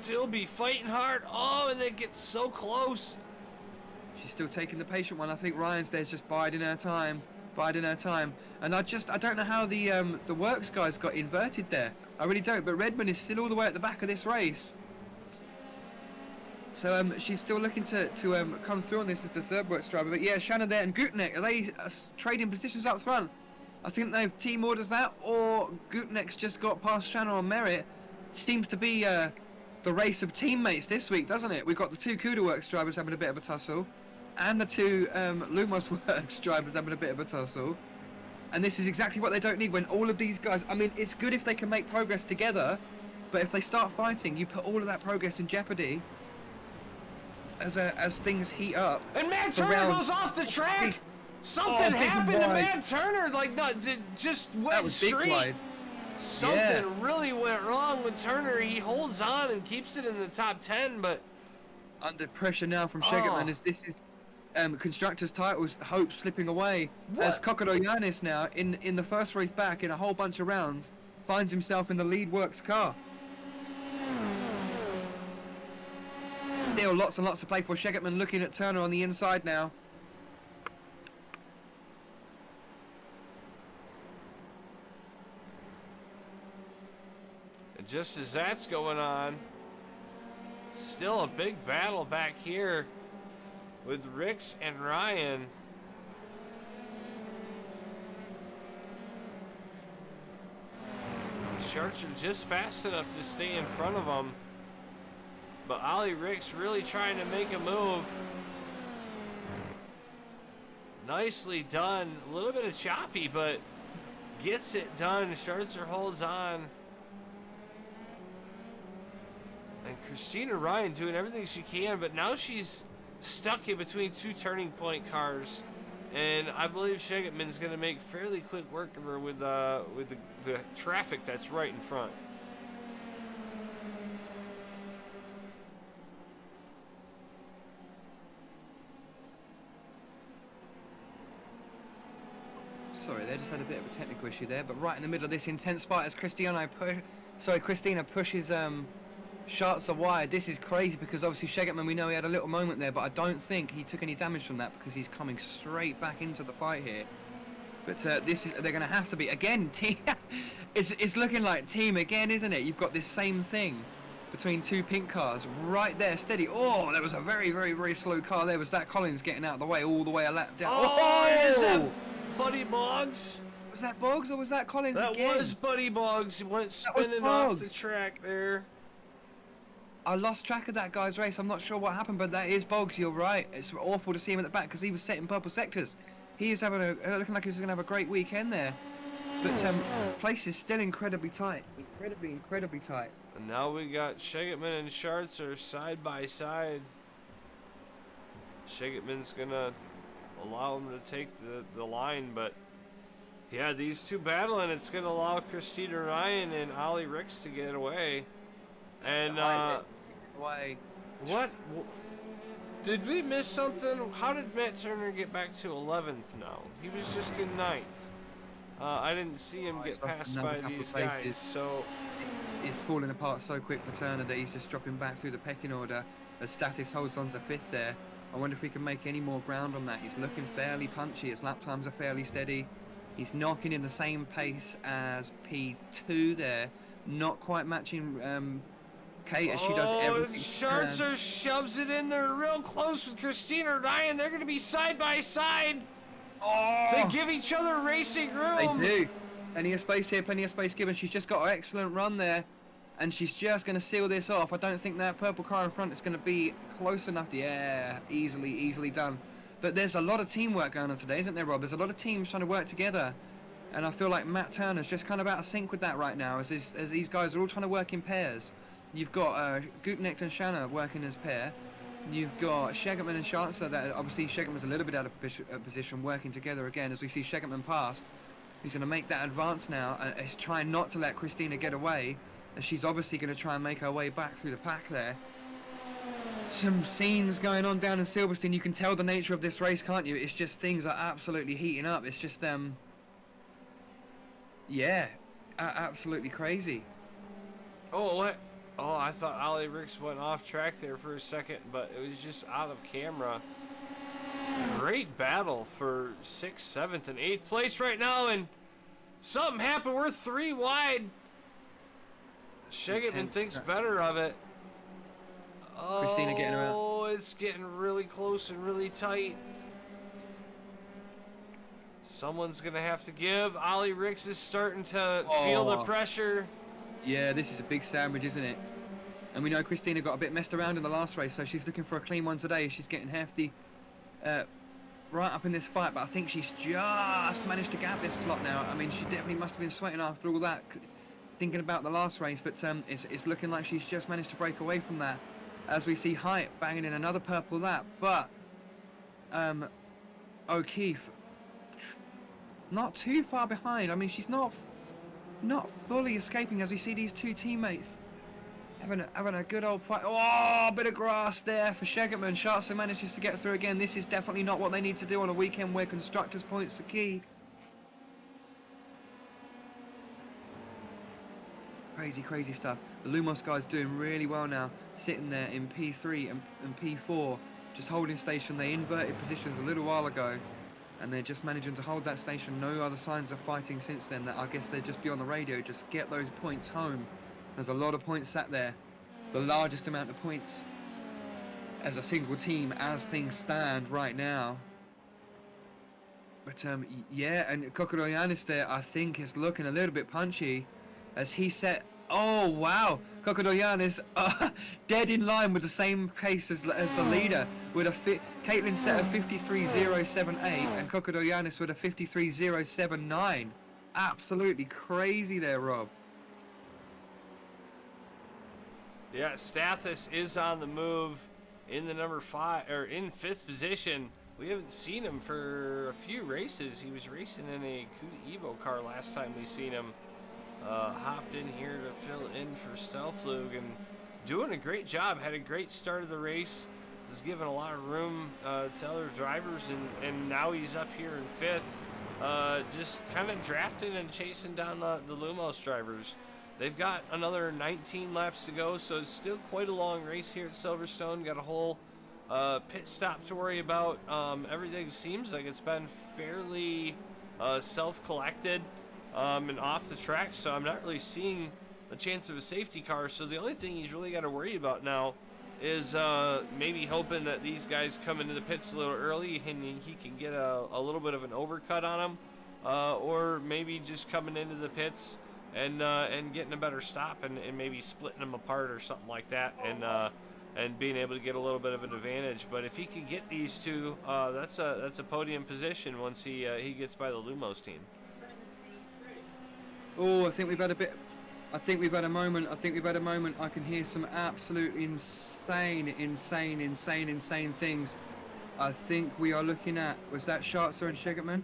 still be fighting hard. Oh, and then gets so close. She's still taking the patient one. I think Ryan's there's just biding her time. And I don't know how the works guys got inverted there. I really don't. But Redmond is still all the way at the back of this race. So she's still looking to come through on this as the third works driver. But yeah, Shannon there and Gutenek, are they trading positions up front? I think they've team orders that, or Gutenek's just got past Shannon on merit. Seems to be the race of teammates this week, doesn't it? We've got the two CUDA Works drivers having a bit of a tussle, and the two Lumos Works drivers having a bit of a tussle. And this is exactly what they don't need when all of these guys... I mean, it's good if they can make progress together, but if they start fighting, you put all of that progress in jeopardy as things heat up. And Matt Turner goes off the track! Something happened to Matt Turner, like just went straight. Something really went wrong with Turner. He holds on and keeps it in the top 10, but under pressure now from Shegetman as this is Constructors' titles hope slipping away. As Kokoroyanis now in the first race back in a whole bunch of rounds finds himself in the lead works car. Still lots and lots to play for. Shegetman looking at Turner on the inside now. Just as that's going on, still a big battle back here with Ricks and Ryan. Scharzer just fast enough to stay in front of him, but Ollie Ricks really trying to make a move. Nicely done. A little bit of choppy, but gets it done. Scharzer holds on. And Christina Ryan doing everything she can, but now she's stuck in between two turning point cars. And I believe Shegetman's going to make fairly quick work of her with the traffic that's right in front. Sorry, they just had a bit of a technical issue there, but right in the middle of this intense fight as Christina pushes Scharzer wide. This is crazy because obviously Shegetman, we know he had a little moment there, but I don't think he took any damage from that because he's coming straight back into the fight here. But they're going to have to be again. Team, it's looking like team again, isn't it? You've got this same thing between two pink cars right there, steady. Oh, there was a very, very, very slow car there. Was that Collins getting out of the way all the way a lap down? Oh, is that Buddy Boggs? Was that Boggs or was that Collins again? That was Buddy Boggs. He went spinning off the track there. I lost track of that guy's race. I'm not sure what happened, but that is Boggs. You're right. It's awful to see him at the back because he was setting purple sectors. He is having looking like he's going to have a great weekend there. But the place is still incredibly tight. Incredibly tight. And now we got Shegetman and Scharzer side by side. Shegetman's going to allow him to take the line, but yeah, these two battling, it's going to allow Christina Ryan and Ollie Ricks to get away. And what? Did we miss something? How did Matt Turner get back to 11th now? He was just in 9th. I didn't see him get passed by these guys, so... It's falling apart so quick for Turner that he's just dropping back through the pecking order as Stathis holds on to 5th there. I wonder if he can make any more ground on that. He's looking fairly punchy. His lap times are fairly steady. He's knocking in the same pace as P2 there. Not quite matching Kate as she does everything. Scharzer shoves it in there real close with Christina Ryan. They're going to be side by side. Oh, they give each other racing room. They do. Plenty of space here, plenty of space given. She's just got an excellent run there. And she's just going to seal this off. I don't think that purple car in front is going to be close enough. Yeah, easily done. But there's a lot of teamwork going on today, isn't there, Rob? There's a lot of teams trying to work together. And I feel like Matt Turner's just kind of out of sync with that right now as these guys are all trying to work in pairs. You've got Gutknecht and Shanna working as pair. You've got Shegetman and Scharzer. That obviously Shegetman's a little bit out of position, working together again as we see Shegetman past. He's going to make that advance now. He's trying not to let Christina get away, as she's obviously going to try and make her way back through the pack there. Some scenes going on down in Silverstone. You can tell the nature of this race, can't you? It's just things are absolutely heating up. It's just yeah, absolutely crazy. Oh, what? Oh, I thought Ollie Ricks went off track there for a second, but it was just out of camera. Great battle for 6th, 7th, and 8th place right now, and something happened. We're 3 wide. Shegetman thinks better of it. Oh, Christina getting around. Oh, it's getting really close and really tight. Someone's going to have to give. Ollie Ricks is starting to feel the pressure. Yeah, this is a big sandwich, isn't it? And we know Christina got a bit messed around in the last race, so she's looking for a clean one today. She's getting hefty right up in this fight, but I think she's just managed to gap this slot now. I mean, she definitely must have been sweating after all that, thinking about the last race, but it's looking like she's just managed to break away from that. As we see Height banging in another purple lap, but O'Keefe not too far behind. I mean, she's not fully escaping as we see these two teammates having a good old fight. Oh, a bit of grass there for Shegetman. Scharzer manages to get through again. This is definitely not what they need to do on a weekend where constructors points the key. Crazy stuff. The Lumos guy's doing really well now, sitting there in P3 and P4, just holding station. They inverted positions a little while ago, and they're just managing to hold that station. No other signs of fighting since then. That I guess they'd just be on the radio, just get those points home. There's a lot of points sat there, the largest amount of points as a single team as things stand right now. But yeah, and Kokodoyanis there, I think, is looking a little bit punchy as he set. Oh wow, Kokodoyanis dead in line with the same pace as the leader, with Caitlin set a 53.078 and Kokodoyanis with a 53.079. Absolutely crazy there, Rob. Yeah, Stathis is on the move in the number 5 or in 5th position. We haven't seen him for a few races. He was racing in a Kuda Evo car last time we seen him. Hopped in here to fill in for Stelflug and doing a great job. Had a great start of the race. Was given a lot of room to other drivers, and now he's up here in 5th. just kind of drafting and chasing down the Lumos drivers. They've got another 19 laps to go, so it's still quite a long race here at Silverstone. Got a whole pit stop to worry about. Everything seems like it's been fairly self-collected and off the track, so I'm not really seeing a chance of a safety car. So the only thing he's really got to worry about now is maybe hoping that these guys come into the pits a little early and he can get a little bit of an overcut on them, or maybe just coming into the pits and getting a better stop and maybe splitting them apart or something like that, and being able to get a little bit of an advantage. But if he can get these two, that's a podium position once he gets by the Lumos team. Oh, I think we've had a bit. I think we've had a moment. I can hear some absolute insane things. I think we are looking at, was that Schartzer and Shigerman?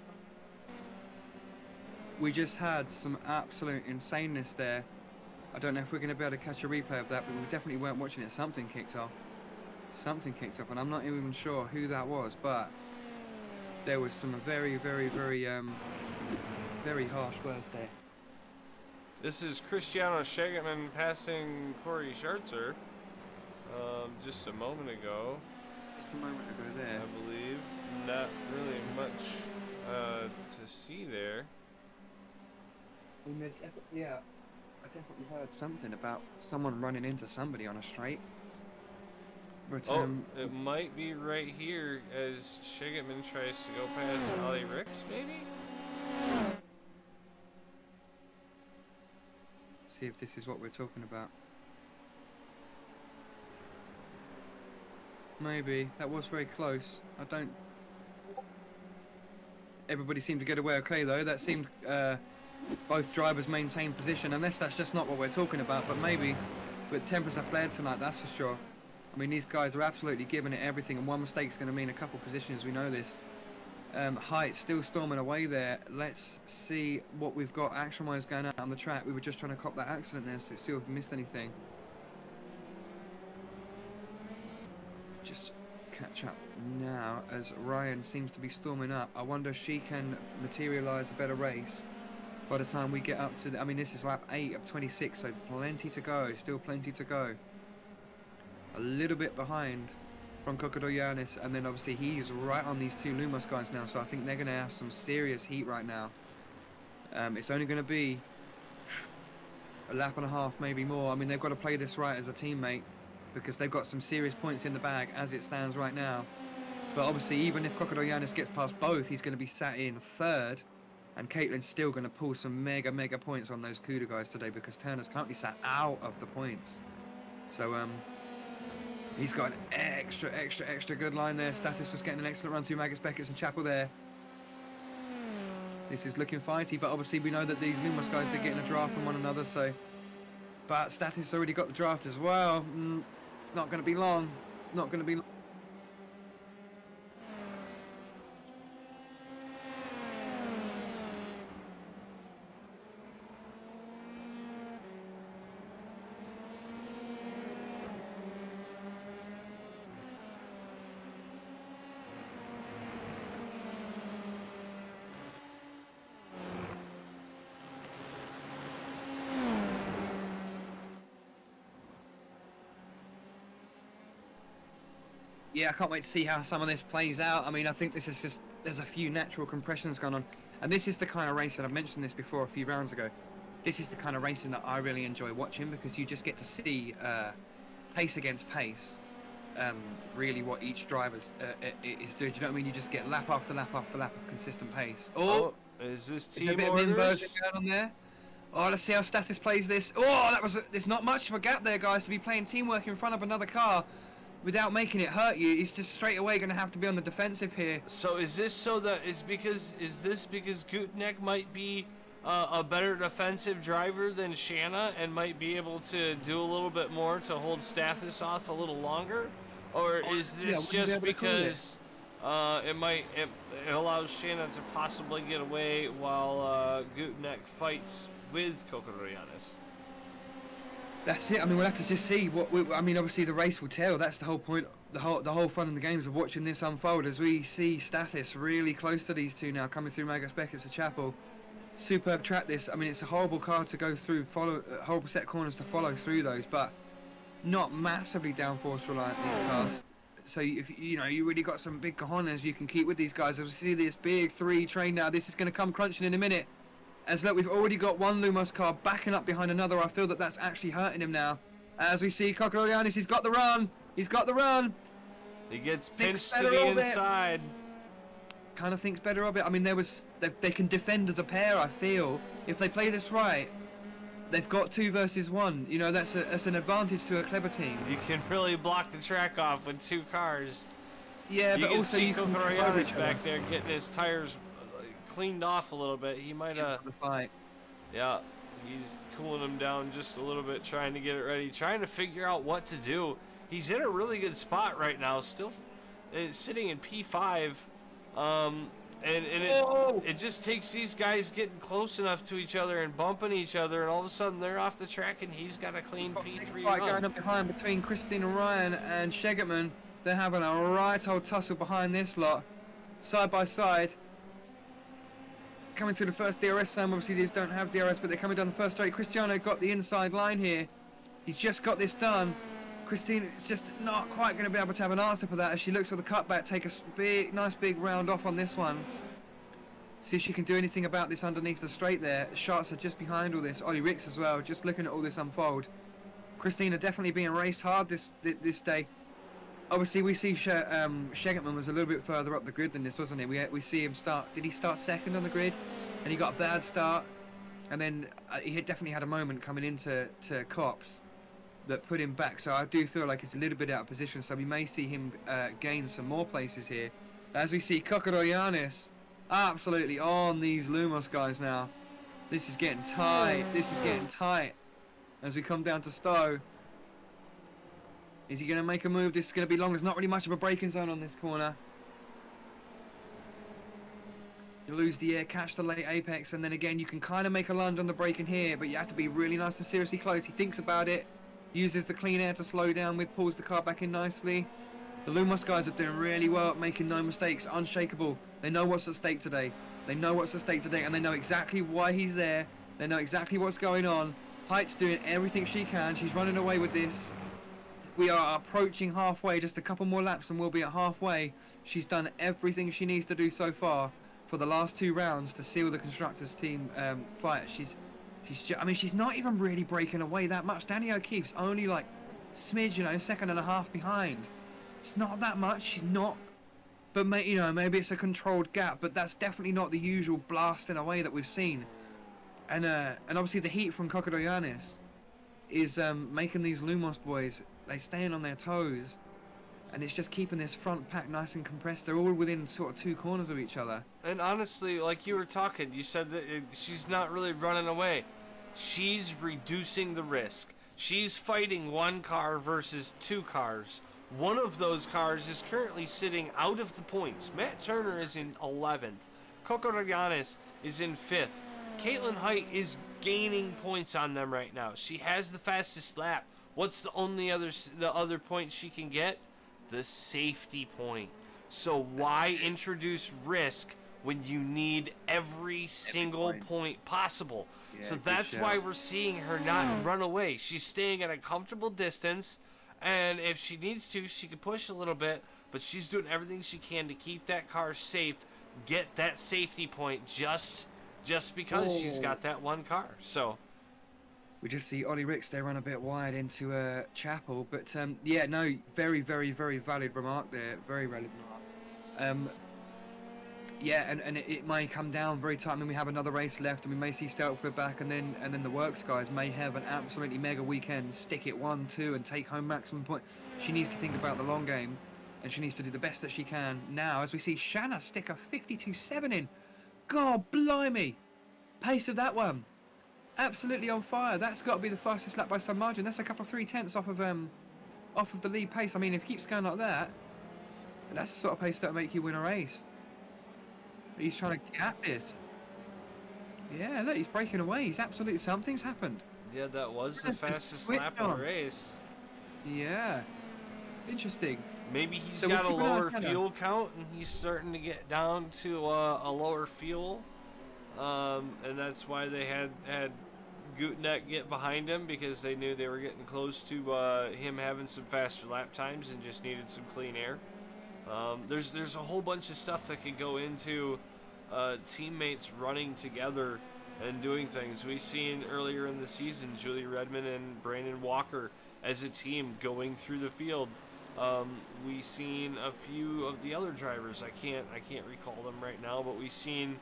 We just had some absolute insaneness there. I don't know if we're going to be able to catch a replay of that, but we definitely weren't watching it. Something kicked off, and I'm not even sure who that was, but there was some very harsh words there. This is Cristiano Schegemann passing Corey Schartzer just a moment ago. There. I believe. Not really much to see there. Yeah, I definitely heard something about someone running into somebody on a straight. But it might be right here as Schegemann tries to go past Ollie Ricks, maybe? See if this is what we're talking about. Maybe. That was very close. I don't... Everybody seemed to get away okay, though. That seemed... both drivers maintain position, unless that's just not what we're talking about, but maybe. But tempers are flared tonight, that's for sure. I mean, these guys are absolutely giving it everything, and one mistake's going to mean a couple positions, we know this. Height still storming away there. Let's see what we've got action-wise going out on the track. We were just trying to cop that accident there, so see if we missed anything. Just catch up now as Ryan seems to be storming up. I wonder if she can materialise a better race by the time we get up to the, I mean, this is lap 8 of 26, so plenty to go, still plenty to go. A little bit behind from Kokodoyanis, and then obviously he's right on these two Lumos guys now, so I think they're going to have some serious heat right now. It's only going to be a lap and a half, maybe more. I mean, they've got to play this right as a teammate, because they've got some serious points in the bag as it stands right now. But obviously, even if Kokodoyanis gets past both, he's going to be sat in third. And Caitlin's still going to pull some mega points on those Cuda guys today, because Turner's currently sat out of the points. So he's got an extra good line there. Stathis was getting an excellent run through Magus, Beckett and Chappell there. This is looking fighty, but obviously we know that these Lumos guys, they're getting a draft from one another. So, but Stathis already got the draft as well. It's not going to be long. Not going to be long. Yeah, I can't wait to see how some of this plays out. I mean, I think this is just, there's a few natural compressions going on. And this is the kind of racing, I've mentioned this before a few rounds ago, this is the kind of racing that I really enjoy watching, because you just get to see pace against pace, really what each driver is doing. Do you know what I mean? You just get lap after lap after lap of consistent pace. Oh, is this team orders? Is there a bit of inversion going on there? Oh, let's see how Stathis plays this. Oh, there's not much of a gap there, guys, to be playing teamwork in front of another car without making it hurt you. He's just straight away going to have to be on the defensive here. So is this because Gutenek might be a better defensive driver than Shanna and might be able to do a little bit more to hold Stathis off a little longer? Or is this just because it allows Shanna to possibly get away while Gutenek fights with Kokodoyanis? That's it. I mean, we'll have to just see what. I mean, obviously the race will tell. That's the whole point the whole fun in the games of watching this unfold as we see Stathis really close to these two now coming through Magus Beckett's to Chapel. Superb track this. I mean, it's a horrible car to go through, horrible set corners to follow through those, but not massively downforce reliant these cars. So if you really got some big cojones you can keep with these guys. As we see this big 3 train now, this is going to come crunching in a minute. As look, we've already got one Lumos car backing up behind another. I feel that that's actually hurting him now. As we see Kokorolianis, he's got the run. He's got the run. He gets pinched to the inside. Kind of thinks better of it. I mean, they can defend as a pair. I feel if they play this right, they've got 2 versus 1. You know, that's an advantage to a clever team. You can really block the track off with 2 cars. Yeah, but also you can Kokorolianis back there getting his tires cleaned off a little bit. He might the fight. Yeah, he's cooling him down just a little bit, trying to get it ready, trying to figure out what to do. He's in a really good spot right now, still sitting in P5. It just takes these guys getting close enough to each other and bumping each other, and all of a sudden they're off the track, and he's got a clean P3 run. Going up behind between Christine and Ryan and Shegertman. They're having a right old tussle behind this lot, side by side. Coming through the first DRS time, obviously these don't have DRS, but they're coming down the first straight. Cristiano got the inside line here. He's just got this done. Christine is just not quite going to be able to have an answer for that as she looks for the cutback, take a nice big round off on this one. See if she can do anything about this underneath the straight there. Shots are just behind all this. Ollie Ricks as well, just looking at all this unfold. Christina definitely being raced hard this day. Obviously, we see Shegertman was a little bit further up the grid than this, wasn't he? We see him start. Did he start second on the grid? And he got a bad start. And then he had definitely had a moment coming into Cops that put him back. So I do feel like he's a little bit out of position. So we may see him gain some more places here. As we see Kokorolianis absolutely on these Lumos guys now. This is getting tight. This is getting tight. As we come down to Stowe. Is he going to make a move? This is going to be long. There's not really much of a braking zone on this corner. You lose the air, catch the late apex, and then again you can kind of make a lunge on the braking here, but you have to be really nice and seriously close. He thinks about it, uses the clean air to slow down with, pulls the car back in nicely. The Lumos guys are doing really well at making no mistakes, unshakable. They know what's at stake today. They know what's at stake today, and they know exactly why he's there. They know exactly what's going on. Height's doing everything she can. She's running away with this. We are approaching halfway, just a couple more laps and we'll be at halfway. She's done everything she needs to do so far for the last 2 rounds to seal the Constructors team fight. I mean, she's not even really breaking away that much. Danny O'Keefe's only like smidge, a second and a half behind. It's not that much. She's not, but maybe it's a controlled gap, but that's definitely not the usual blasting away that we've seen. And obviously the heat from Kokorolianis is making these Lumos boys, they staying on their toes, and it's just keeping this front pack nice and compressed. They're all within sort of 2 corners of each other. And honestly, like you were talking, you said that she's not really running away. She's reducing the risk. She's fighting 1 car versus 2 cars. One of those cars is currently sitting out of the points. Matt Turner is in 11th. Kokorolianis is in 5th. Caitlin Height is gaining points on them right now. She has the fastest lap. What's the other point she can get? The safety point. So why introduce risk when you need every single point possible? Yeah, so that's why we're seeing her not run away. She's staying at a comfortable distance, and if she needs to, she can push a little bit, but she's doing everything she can to keep that car safe, get that safety point just because she's got that 1 car. So we just see Ollie Ricks there run a bit wide into Chapel, but yeah, no, very, very, very valid remark there. Very valid remark. Yeah, and it may come down very tight. I mean, we have another race left, and we may see Steltford back, and then the Works guys may have an absolutely mega weekend, stick it 1-2, and take home maximum point. She needs to think about the long game, and she needs to do the best that she can now. As we see Shanna stick a 52.7 in. God blimey, pace of that one. Absolutely on fire. That's got to be the fastest lap by some margin. That's a couple of 3/10 off of the lead pace. I mean, if it keeps going like that, that's the sort of pace that'll make you win a race. But he's trying to gap this. Yeah, look, he's breaking away. He's absolutely, something's happened. Yeah, that was the fastest lap of the race. Yeah, interesting. Maybe he's So we'll got a keep an eye on lower Kenna. fuel count and he's starting to get down to a lower fuel. And that's why they had Gutenek get behind him, because they knew they were getting close to him having some faster lap times and just needed some clean air. There's a whole bunch of stuff that could go into teammates running together and doing things. We've seen earlier in the season Julie Redmond and Brandon Walker as a team going through the field. We've seen a few of the other drivers. I can't recall them right now, but we've seen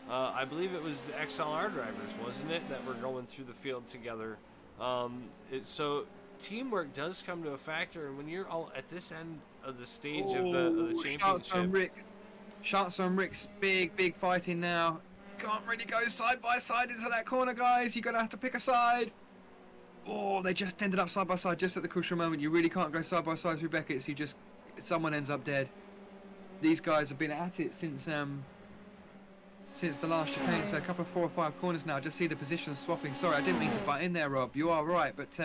I believe it was the XLR drivers, wasn't it, that were going through the field together. So teamwork does come to a factor, and when you're all at this end of the stage of the championship. Shots on Rick's big fighting now. Can't really go side by side into that corner, guys. You're gonna have to pick a side. Oh, they just ended up side by side just at the crucial moment. You really can't go side by side through Beckett's. Someone ends up dead. These guys have been at it since the last chicane, so a couple of 4 or 5 corners now. Just see the positions swapping. Sorry, I didn't mean to butt in there, Rob. You are right, but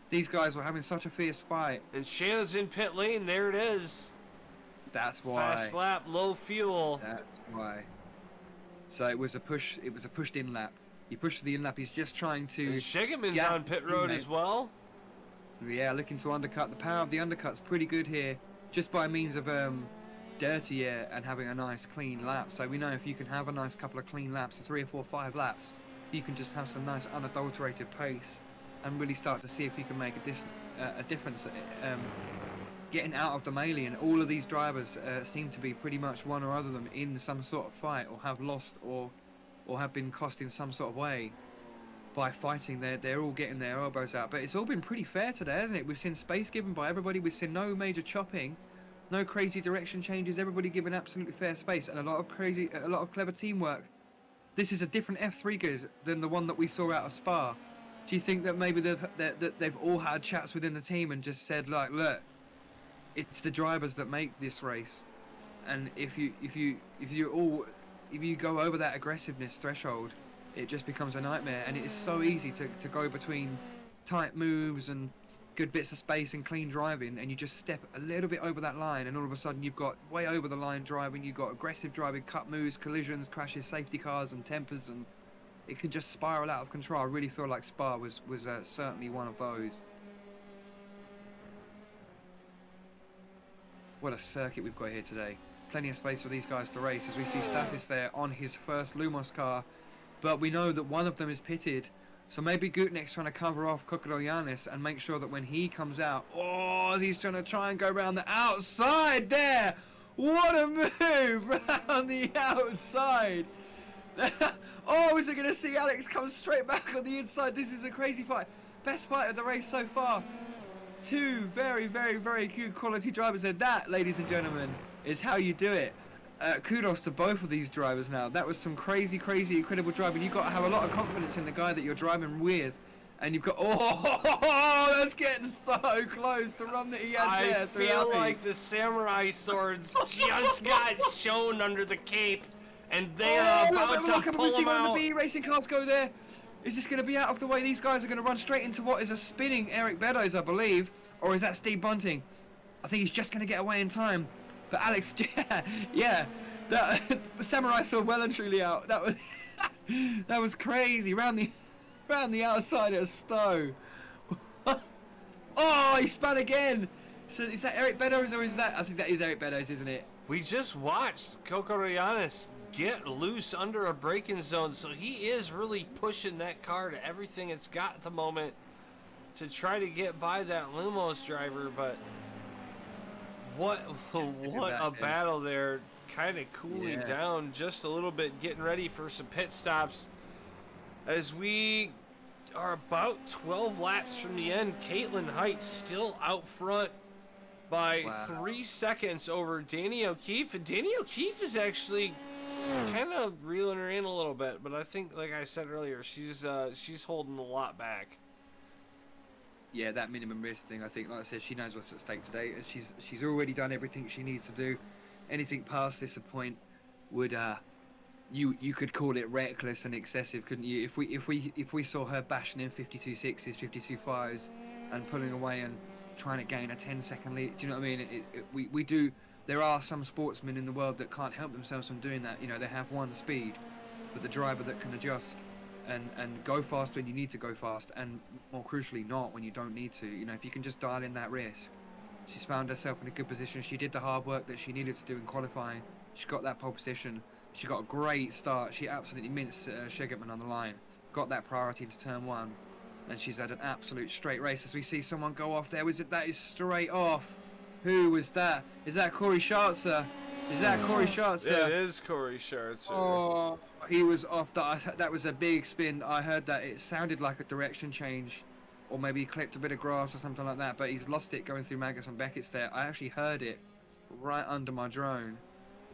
these guys were having such a fierce fight. And Shanna's in pit lane. There it is. That's why. Fast lap, low fuel. That's why. So it was a push. It was a pushed in lap. He pushed for the in lap. He's just trying to. And Schegeman's on pit road as well. Yeah, looking to undercut. The power of the undercut's pretty good here, just by means of dirty air and having a nice clean lap. So we know if you can have a nice couple of clean laps, 3 or 4, 5 laps, you can just have some nice unadulterated pace and really start to see if you can make a difference. Getting out of the melee, and all of these drivers seem to be pretty much one or other of them in some sort of fight, or have lost or have been cost in some sort of way by fighting. They're all getting their elbows out, but it's all been pretty fair today, hasn't it? We've seen space given by everybody. We've seen no major chopping, no crazy direction changes. Everybody given absolutely fair space, and a lot of clever teamwork. This is a different F3 grid than the one that we saw out of Spa. Do you think that maybe they've all had chats within the team and just said, like, look, it's the drivers that make this race, and if you go over that aggressiveness threshold, it just becomes a nightmare. And it is so easy to go between tight moves and good bits of space and clean driving, and you just step a little bit over that line, and all of a sudden you've got way over the line driving, you've got aggressive driving, cut moves, collisions, crashes, safety cars and tempers, and it can just spiral out of control. I really feel like Spa was certainly one of those. What a circuit we've got here today. Plenty of space for these guys to race, as we see Stathis there on his first Lumos car. But we know that one of them is pitted. So maybe Gutenek's trying to cover off Kokoroyanis and make sure that when he comes out... Oh, he's trying to go around the outside there! What a move! Round the outside! Oh, is it going to see Alex come straight back on the inside? This is a crazy fight. Best fight of the race so far. 2 very good quality drivers, and that, ladies and gentlemen, is how you do it. Kudos to both of these drivers now. That was some crazy incredible driving. You've got to have a lot of confidence in the guy that you're driving with, and you've got... Oh, that's getting so close. The run that he had there. I feel like the samurai swords just got shown under the cape, and they are about to pull them out. The B racing cars go there. Is this going to be out of the way? These guys are going to run straight into what is a spinning Eric Beddoes, I believe. Or is that Steve Bunting? I think he's just going to get away in time. But Alex, yeah. The Samurai saw well and truly out. That was crazy. Round the outside of Stowe. Oh, he spun again. So is that Eric Beddoes, or is that... I think that is Eric Beddoes, isn't it? We just watched Kokoroyanis get loose under a braking zone, so he is really pushing that car to everything it's got at the moment to try to get by that Lumos driver. But what a battle there, kind of cooling down just a little bit, getting ready for some pit stops as we are about 12 laps from the end. Caitlin Heights still out front by 3 seconds over Danny O'Keefe, and Danny O'Keefe is actually kind of reeling her in a little bit, but I think, like I said earlier, she's holding a lot back. Yeah, that minimum risk thing, I think, like I said, she knows what's at stake today, and she's already done everything she needs to do. Anything past this point would you could call it reckless and excessive, couldn't you? If we saw her bashing in 52.6s, 52.5s, and pulling away and trying to gain a 10-second lead. Do you know what I mean? We do. There are some sportsmen in the world that can't help themselves from doing that. You know, they have one speed, but the driver that can adjust and go fast when you need to go fast, and more crucially, not when you don't need to. You know, if you can just dial in that risk. She's found herself in a good position. She did the hard work that she needed to do in qualifying. She got that pole position. She got a great start. She absolutely minced Shegetman on the line. Got that priority into turn 1. And she's had an absolute straight race. As we see someone go off there. That is straight off. Who was that? Is that Corey Schartzer? Is that Corey Schartzer? It is Corey Schartzer. Oh, he was off. That was a big spin. I heard that. It sounded like a direction change. Or maybe he clipped a bit of grass or something like that. But he's lost it going through Magus and Beckett's there. I actually heard it right under my drone.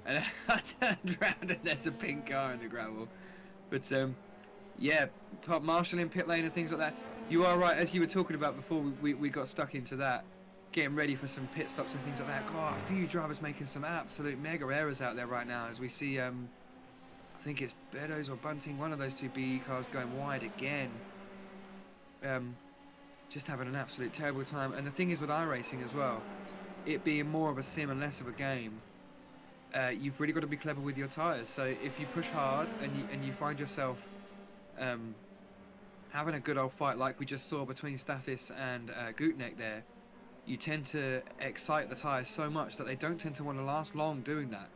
And I turned around and there's a pink car in the gravel. But, yeah, marshalling pit lane and things like that. You are right, as you were talking about before we got stuck into that. Getting ready for some pit stops and things like that. God, a few drivers making some absolute mega errors out there right now. As we see, I think it's Beddoes or Bunting, one of those two BE cars going wide again. Just having an absolute terrible time. And the thing is with iRacing as well, it being more of a sim and less of a game, you've really got to be clever with your tyres. So if you push hard and you find yourself having a good old fight like we just saw between Stathis and Gutknecht there, you tend to excite the tyres so much that they don't tend to want to last long doing that.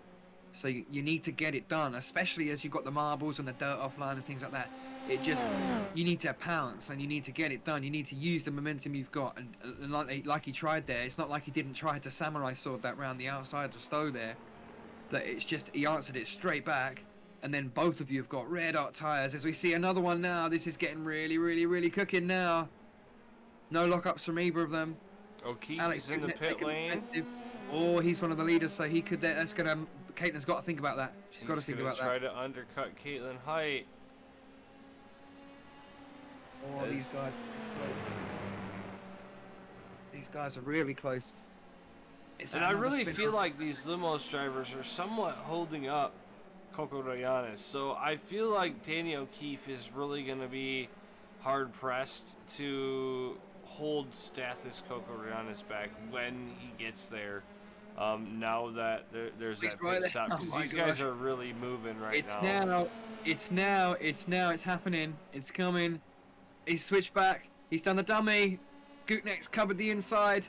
So you need to get it done, especially as you've got the marbles and the dirt offline and things like that. It just, you need to pounce and you need to get it done. You need to use the momentum you've got. And like he tried there, it's not like he didn't try to samurai sword that round the outside of Stowe there. That it's just, he answered it straight back. And then both of you have got red hot tyres. As we see another one now, this is getting really, really, really cooking now. No lockups from either of them. O'Keefe's in the pit lane. Oh, he's one of the leaders, so he could. That's gonna. Caitlin's got to think about that. She's got to think about that. Try to undercut Caitlin Height. Oh, these guys. These guys are really close. And I really feel like these Lumos drivers are somewhat holding up Coco Royanes. So I feel like Danny O'Keefe is really going to be hard pressed to hold Stathis Coco Royanes back when he gets there. Now that there's that pit stop, because these guys are really moving right now. It's happening, it's coming. He's switched back, he's done the dummy. Gutknecht's covered the inside,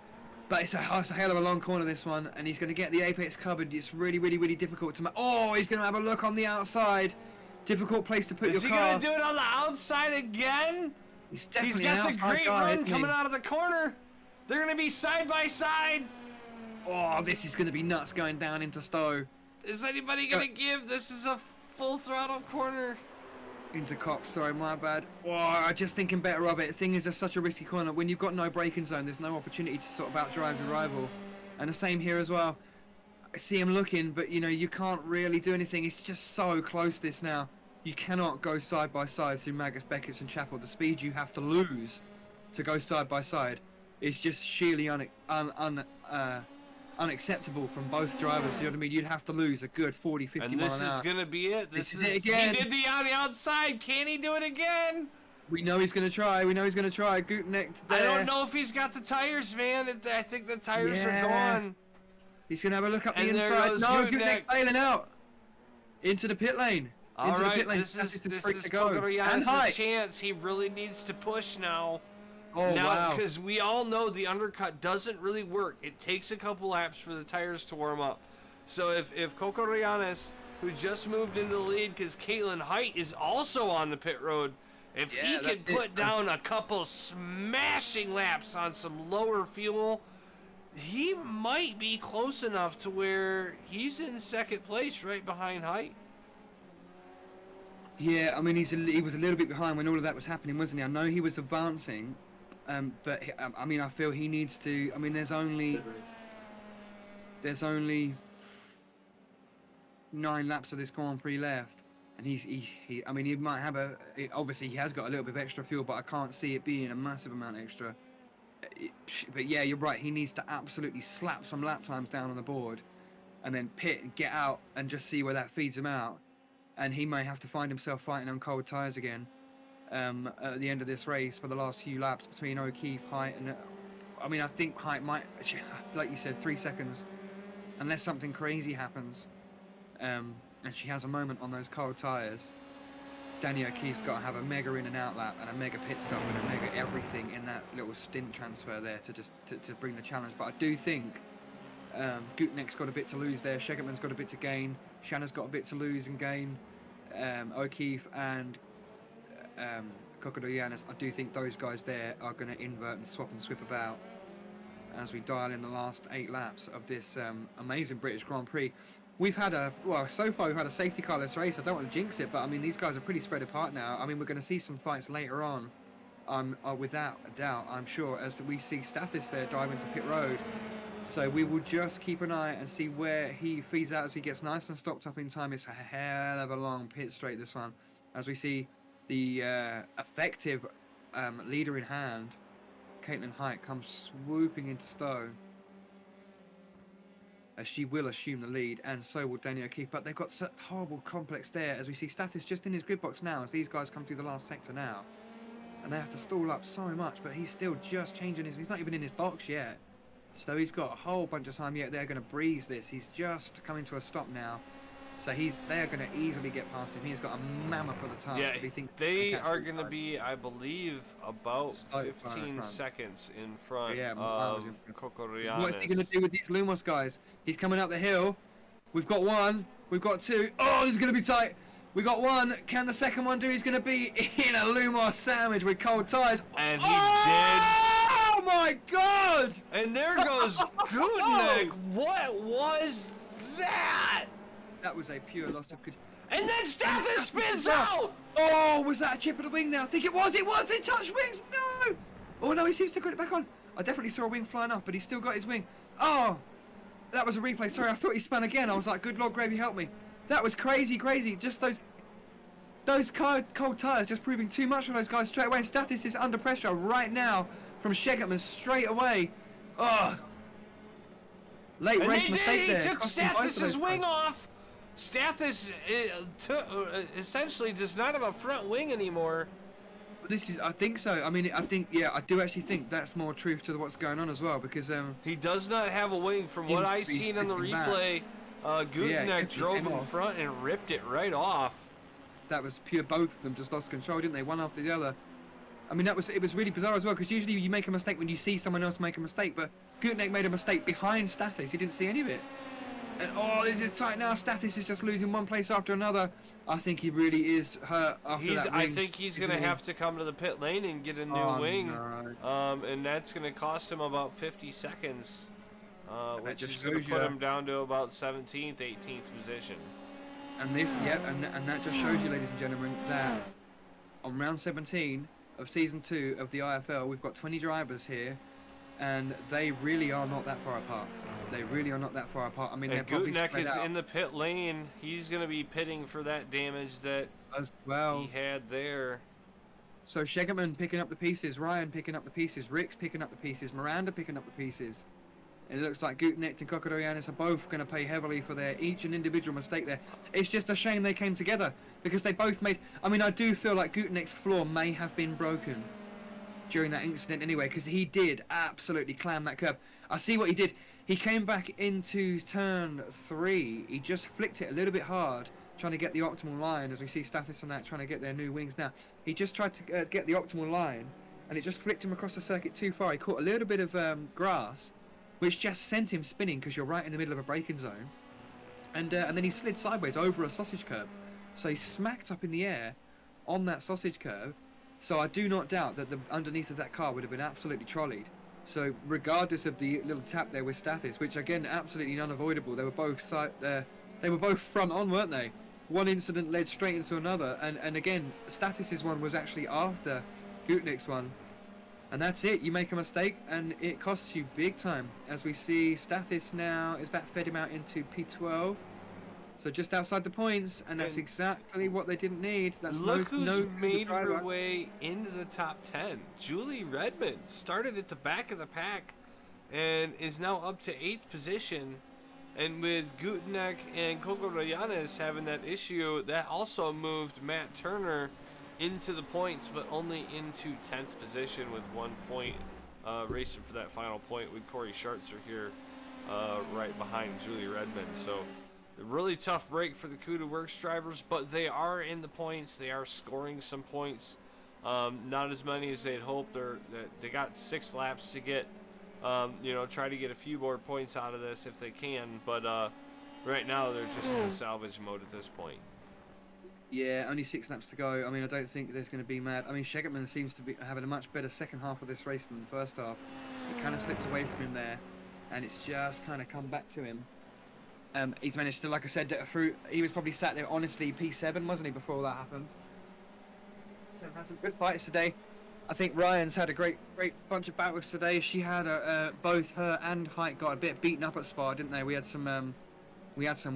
but it's a hell of a long corner, this one, and he's going to get the apex covered. It's really, really, really difficult to he's going to have a look on the outside. Difficult place to put your car. Is he going to do it on the outside again? He's got the great run coming out of the corner. They're going to be side by side. Oh, this is going to be nuts going down into Stowe. Is anybody going to give? This is a full throttle corner. Into Cop, sorry, my bad. Oh, just thinking better of it. The thing is, there's such a risky corner. When you've got no braking zone, there's no opportunity to sort of outdrive your rival. And the same here as well. I see him looking, but you know, you can't really do anything. It's just so close this now. You cannot go side by side through Magus, Beckett's and Chapel. The speed you have to lose to go side by side is just sheerly unacceptable from both drivers. You know what I mean? You'd have to lose a good 40, 50 and miles an hour. This is going to be it. This is it again. He did the on the outside. Can he do it again? We know he's going to try. Gutknecht there. I don't know if he's got the tires, man. I think the tires are gone. He's going to have a look up the inside. No, Gutknecht's bailing out. Into the pit lane. All right, this is Coco chance. He really needs to push now. Oh, wow. Because we all know the undercut doesn't really work. It takes a couple laps for the tires to warm up. So if Coco Royanes, who just moved into the lead because Caitlin Height is also on the pit road, if he can put down a couple smashing laps on some lower fuel, he might be close enough to where he's in second place right behind Height. Yeah, I mean, he was a little bit behind when all of that was happening, wasn't he? I know he was advancing, but I mean, I feel he needs to. I mean, there's only 9 laps of this Grand Prix left, and I mean, he might have obviously he has got a little bit of extra fuel, but I can't see it being a massive amount extra. But yeah, you're right. He needs to absolutely slap some lap times down on the board, and then pit and get out and just see where that feeds him out. And he may have to find himself fighting on cold tyres again at the end of this race for the last few laps between O'Keefe, Height, and I mean, I think Height might, like you said, 3 seconds, unless something crazy happens, and she has a moment on those cold tyres. Danny O'Keefe's got to have a mega in and out lap and a mega pit stop and a mega everything in that little stint transfer there to bring the challenge. But I do think Gutenek's got a bit to lose there. Shegerman's got a bit to gain. Shanna's got a bit to lose and gain. O'Keefe and Kokodoyanis, I do think those guys there are going to invert and swap and swip about as we dial in the last 8 laps of this amazing British Grand Prix. We've had so far we've had a safety carless race. I don't want to jinx it, but I mean, these guys are pretty spread apart now. I mean, we're going to see some fights later on, without a doubt, I'm sure, as we see Stathis there dive into pit road. So we will just keep an eye and see where he feeds out as he gets nice and stopped up in time. It's a hell of a long pit straight, this one, as we see the effective leader in hand, Caitlin Height, comes swooping into Stowe, as she will assume the lead, and so will Danny O'Keefe. But they've got such horrible complex there, as we see Stathis just in his grid box now, as these guys come through the last sector now. And they have to stall up so much, but he's still just changing he's not even in his box yet. So he's got a whole bunch of time yet. They're going to breeze this. He's just coming to a stop now. So they are going to easily get past him. He's got a mammoth of the task. Yeah, they are going to be, I believe, about 15 seconds in front of Kokodoyanis. What is he going to do with these Lumos guys? He's coming up the hill. We've got 1. We've got 2. Oh, this is going to be tight. We got 1. Can the second one do? He's going to be in a Lumos sandwich with cold tyres. And he did. Oh my God! And there goes Gutenek. What was that? That was a pure loss of control. And then Stathis spins out! Oh, was that a chip of the wing now? I think it was. It was. It touched wings. No! Oh, no, he seems to have got it back on. I definitely saw a wing flying off, but he's still got his wing. Oh, that was a replay. Sorry, I thought he spun again. I was like, good Lord Gravy, help me. That was crazy, crazy. Just those cold tyres just proving too much for those guys straight away. Stathis is under pressure right now from Shegerman straight away. Oh. Late race mistake there. He took Stathis' wing off. Stathis essentially does not have a front wing anymore. I think so. I mean, I do actually think that's more truth to what's going on as well, because he does not have a wing from what I seen on the replay. Gutenek drove in front and ripped it right off. That was pure. Both of them just lost control, didn't they? One after the other. I mean, it was really bizarre as well, because usually you make a mistake when you see someone else make a mistake, but Gutenek made a mistake behind Stathis. He didn't see any of it. And oh, this is tight now. Stathis is just losing one place after another. I think he really is hurt after that wing. I think he's going to have to come to the pit lane and get a new wing. No. And that's going to cost him about 50 seconds, which is going to put him down to about 17th, 18th position. And this, and that just shows you, ladies and gentlemen, that on round 17 of season 2 of the IFL, we've got 20 drivers here, and they really are not that far apart. They really are not that far apart. I mean, they're probably Gutenek is in the pit lane. He's going to be pitting for that damage that he had there. So Shegerman picking up the pieces, Ryan picking up the pieces, Rick's picking up the pieces, Miranda picking up the pieces. It looks like Gutenek and Kokodoyanis are both going to pay heavily for their each and individual mistake there. It's just a shame they came together, because they both made... I mean, I do feel like Gutenek's floor may have been broken during that incident anyway, because he did absolutely clam that curb. I see what he did. He came back into turn 3. He just flicked it a little bit hard, trying to get the optimal line, as we see Stathis and that trying to get their new wings now. He just tried to get the optimal line, and it just flicked him across the circuit too far. He caught a little bit of grass, which just sent him spinning, because you're right in the middle of a braking zone. And then he slid sideways over a sausage curb. So he smacked up in the air on that sausage curb. So I do not doubt that the underneath of that car would have been absolutely trolleyed. So regardless of the little tap there with Stathis, which again absolutely unavoidable, they were both front on, weren't they? One incident led straight into another, and again Stathis' one was actually after Gutenek's one, and that's it. You make a mistake and it costs you big time. As we see Stathis now, is that fed him out into P12? So just outside the points, and that's exactly what they didn't need. That's look who's made her way into the top 10. Julie Redmond started at the back of the pack and is now up to 8th position. And with Gutenek and Kokodoyanis having that issue, that also moved Matt Turner into the points, but only into 10th position with 1 point racing for that final point with Corey Schartzer here right behind Julie Redmond. So a really tough break for the Kudu Works drivers, but they are in the points. They are scoring some points. Not as many as they'd hoped. They got 6 laps to get, try to get a few more points out of this if they can. But right now they're just in salvage mode at this point. Yeah, only 6 laps to go. I mean, I don't think there's going to be mad. I mean, Shegetman seems to be having a much better second half of this race than the first half. It kind of slipped away from him there, and it's just kind of come back to him. He's managed to, like I said, he was probably sat there, honestly, P7, wasn't he, before all that happened? So had some good fights today. I think Ryan's had a great bunch of battles today. She had both her and Height got a bit beaten up at Spa, didn't they? We had some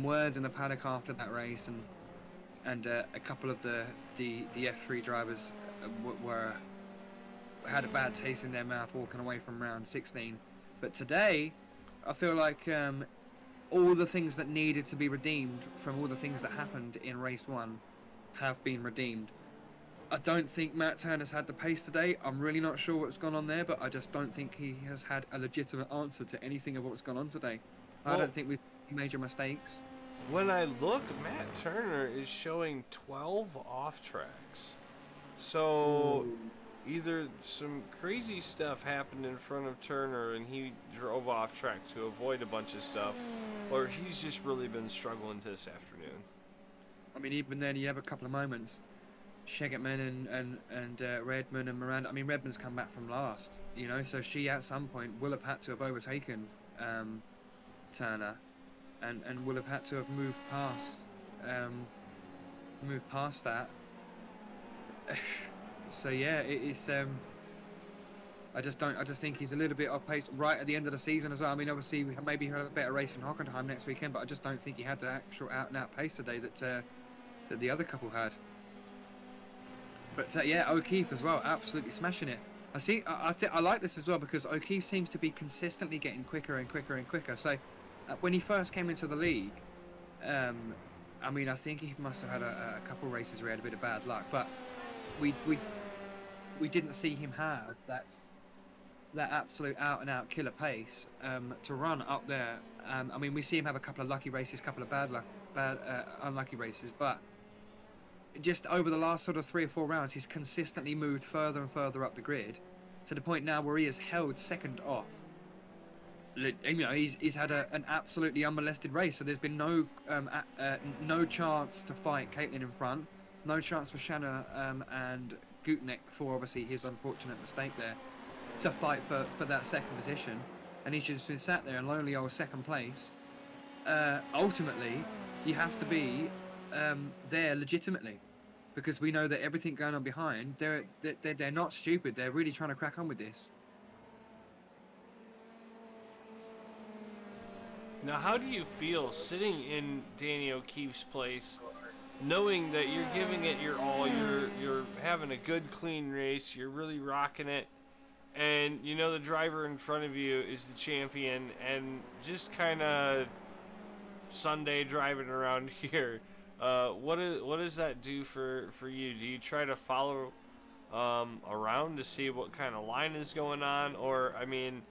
words in the paddock after that race, and a couple of the F3 drivers had a bad taste in their mouth walking away from round 16. But today, I feel like all the things that needed to be redeemed from all the things that happened in race 1 have been redeemed. I don't think Matt Turner's had the pace today. I'm really not sure what's gone on there, but I just don't think he has had a legitimate answer to anything of what's gone on today. I don't think we've made major mistakes. When I look, Matt Turner is showing 12 off tracks. So either some crazy stuff happened in front of Turner and he drove off track to avoid a bunch of stuff, or he's just really been struggling this afternoon. I mean, even then, you have a couple of moments. Shegetman and Redmond and Miranda. I mean, Redmond's come back from last, so she at some point will have had to have overtaken Turner, and will have had to have moved past that. So yeah, it's I just think he's a little bit off pace right at the end of the season as well. I mean, obviously maybe he'll have a better race in Hockenheim next weekend, but I just don't think he had the actual out and out pace today that the other couple had. But yeah, O'Keefe as well, absolutely smashing it. I like this as well because O'Keefe seems to be consistently getting quicker and quicker and quicker. So when he first came into the league, I mean, I think he must have had a couple races where he had a bit of bad luck, but we didn't see him have that absolute out and out killer pace to run up there. I mean, we see him have a couple of lucky races, couple of unlucky races, but just over the last sort of 3 or 4 rounds, he's consistently moved further and further up the grid to the point now where he is held second off. He's had an absolutely unmolested race, so there's been no chance to fight Caitlin in front, no chance for Shanna and Gutenek before obviously his unfortunate mistake there to fight for that second position, and he's just been sat there in lonely old second place. Ultimately, you have to be there legitimately, because we know that everything going on behind, they're not stupid. They're really trying to crack on with this. Now, how do you feel sitting in Danny O'Keefe's place, knowing that you're giving it your all, you're having a good, clean race, you're really rocking it, and the driver in front of you is the champion, and just kind of Sunday driving around here? What does that do for you? Do you try to follow around to see what kind of line is going on, or I mean,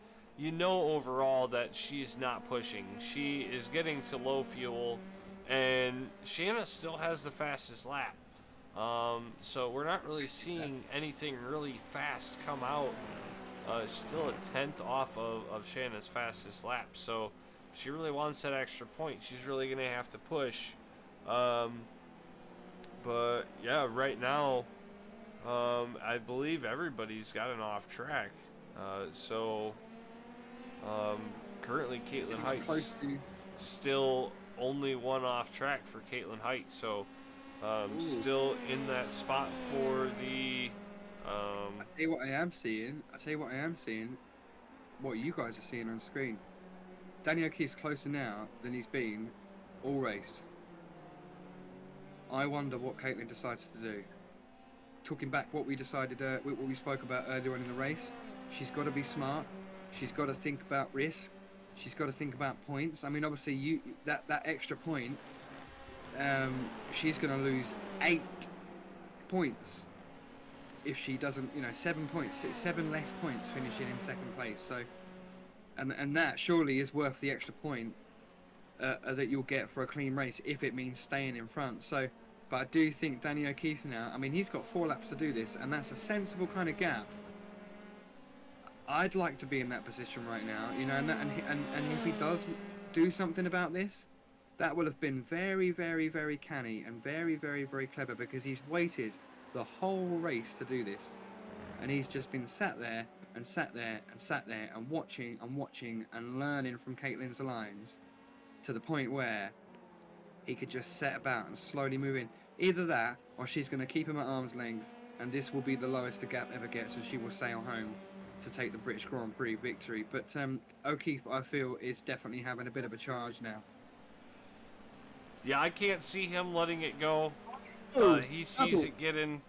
overall that she's not pushing. She is getting to low fuel, and Shanna still has the fastest lap. So we're not really seeing anything really fast come out. Still a tenth off of Shanna's fastest lap. So if she really wants that extra point, she's really going to have to push. But yeah, right now, I believe everybody's got an off track. Currently Caitlin Heights still only one off track for Caitlin Heights, so still in that spot for the I'll tell you what I am seeing, what you guys are seeing on screen. Danny O'Keefe's closer now than he's been all race. I wonder what Caitlin decides to do. Talking back what we decided, what we spoke about earlier on in the race, she's got to be smart. She's got to think about risk. She's got to think about points. I mean, obviously, that extra point, she's going to lose 8 points if she doesn't, 7 points, 7 less points finishing in second place. So, and that surely is worth the extra point that you'll get for a clean race if it means staying in front. So, but I do think Danny O'Keefe now, I mean, he's got 4 laps to do this, and that's a sensible kind of gap. I'd like to be in that position right now, and if he does do something about this, that will have been very, very, very canny and very, very, very clever, because he's waited the whole race to do this, and he's just been sat there and sat there and sat there and watching and learning from Caitlin's lines to the point where he could just set about and slowly move in. Either that, or she's going to keep him at arm's length, and this will be the lowest the gap ever gets, and she will sail home to take the British Grand Prix victory. But O'Keefe, I feel, is definitely having a bit of a charge now. Yeah, I can't see him letting it go. He sees it getting...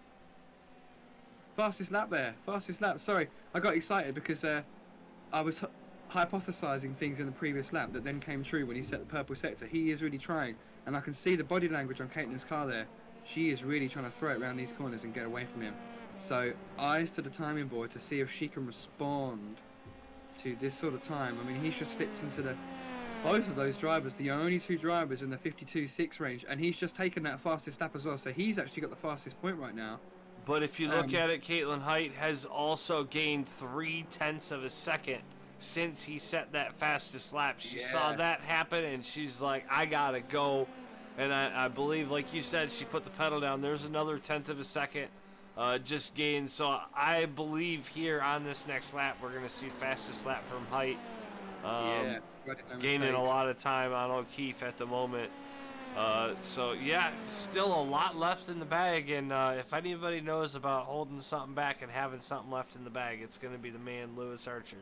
Fastest lap there. Fastest lap. Sorry, I got excited because I was hypothesizing things in the previous lap that then came true when he set the purple sector. He is really trying, and I can see the body language on Caitlin's car there. She is really trying to throw it around these corners and get away from him. So eyes to the timing board to see if she can respond to this sort of time. I mean, he's just slipped into both of those drivers, the only 2 drivers in the 52.6 range, and he's just taken that fastest lap as well. So he's actually got the fastest point right now. But if you look at it, Caitlin Height has also gained 0.3 of a second since he set that fastest lap. She saw that happen, and she's like, I gotta go. And I believe, like you said, she put the pedal down. There's another 1/10 of a second just gained. So I believe here on this next lap, we're going to see the fastest lap from Height. Gaining a lot of time on O'Keefe at the moment. So, yeah, still a lot left in the bag. And if anybody knows about holding something back and having something left in the bag, it's going to be the man, Lewis Archer.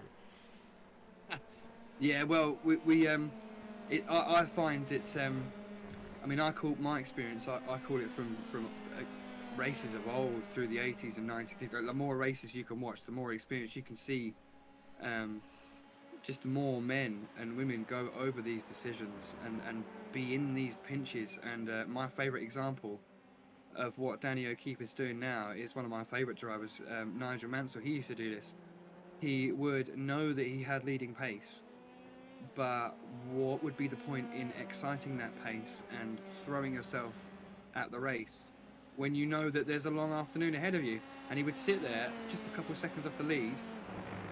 Yeah, well, I find it. I mean, I call my experience. I call it from races of old through the 80s and 90s. Like, the more races you can watch, the more experience you can see. Just more men and women go over these decisions and be in these pinches. And my favourite example of what Danny O'Keefe is doing now is one of my favourite drivers, Nigel Mansell. He used to do this. He would know that he had leading pace, but what would be the point in exciting that pace and throwing yourself at the race when you know that there's a long afternoon ahead of you? And he would sit there just a couple of seconds off the lead,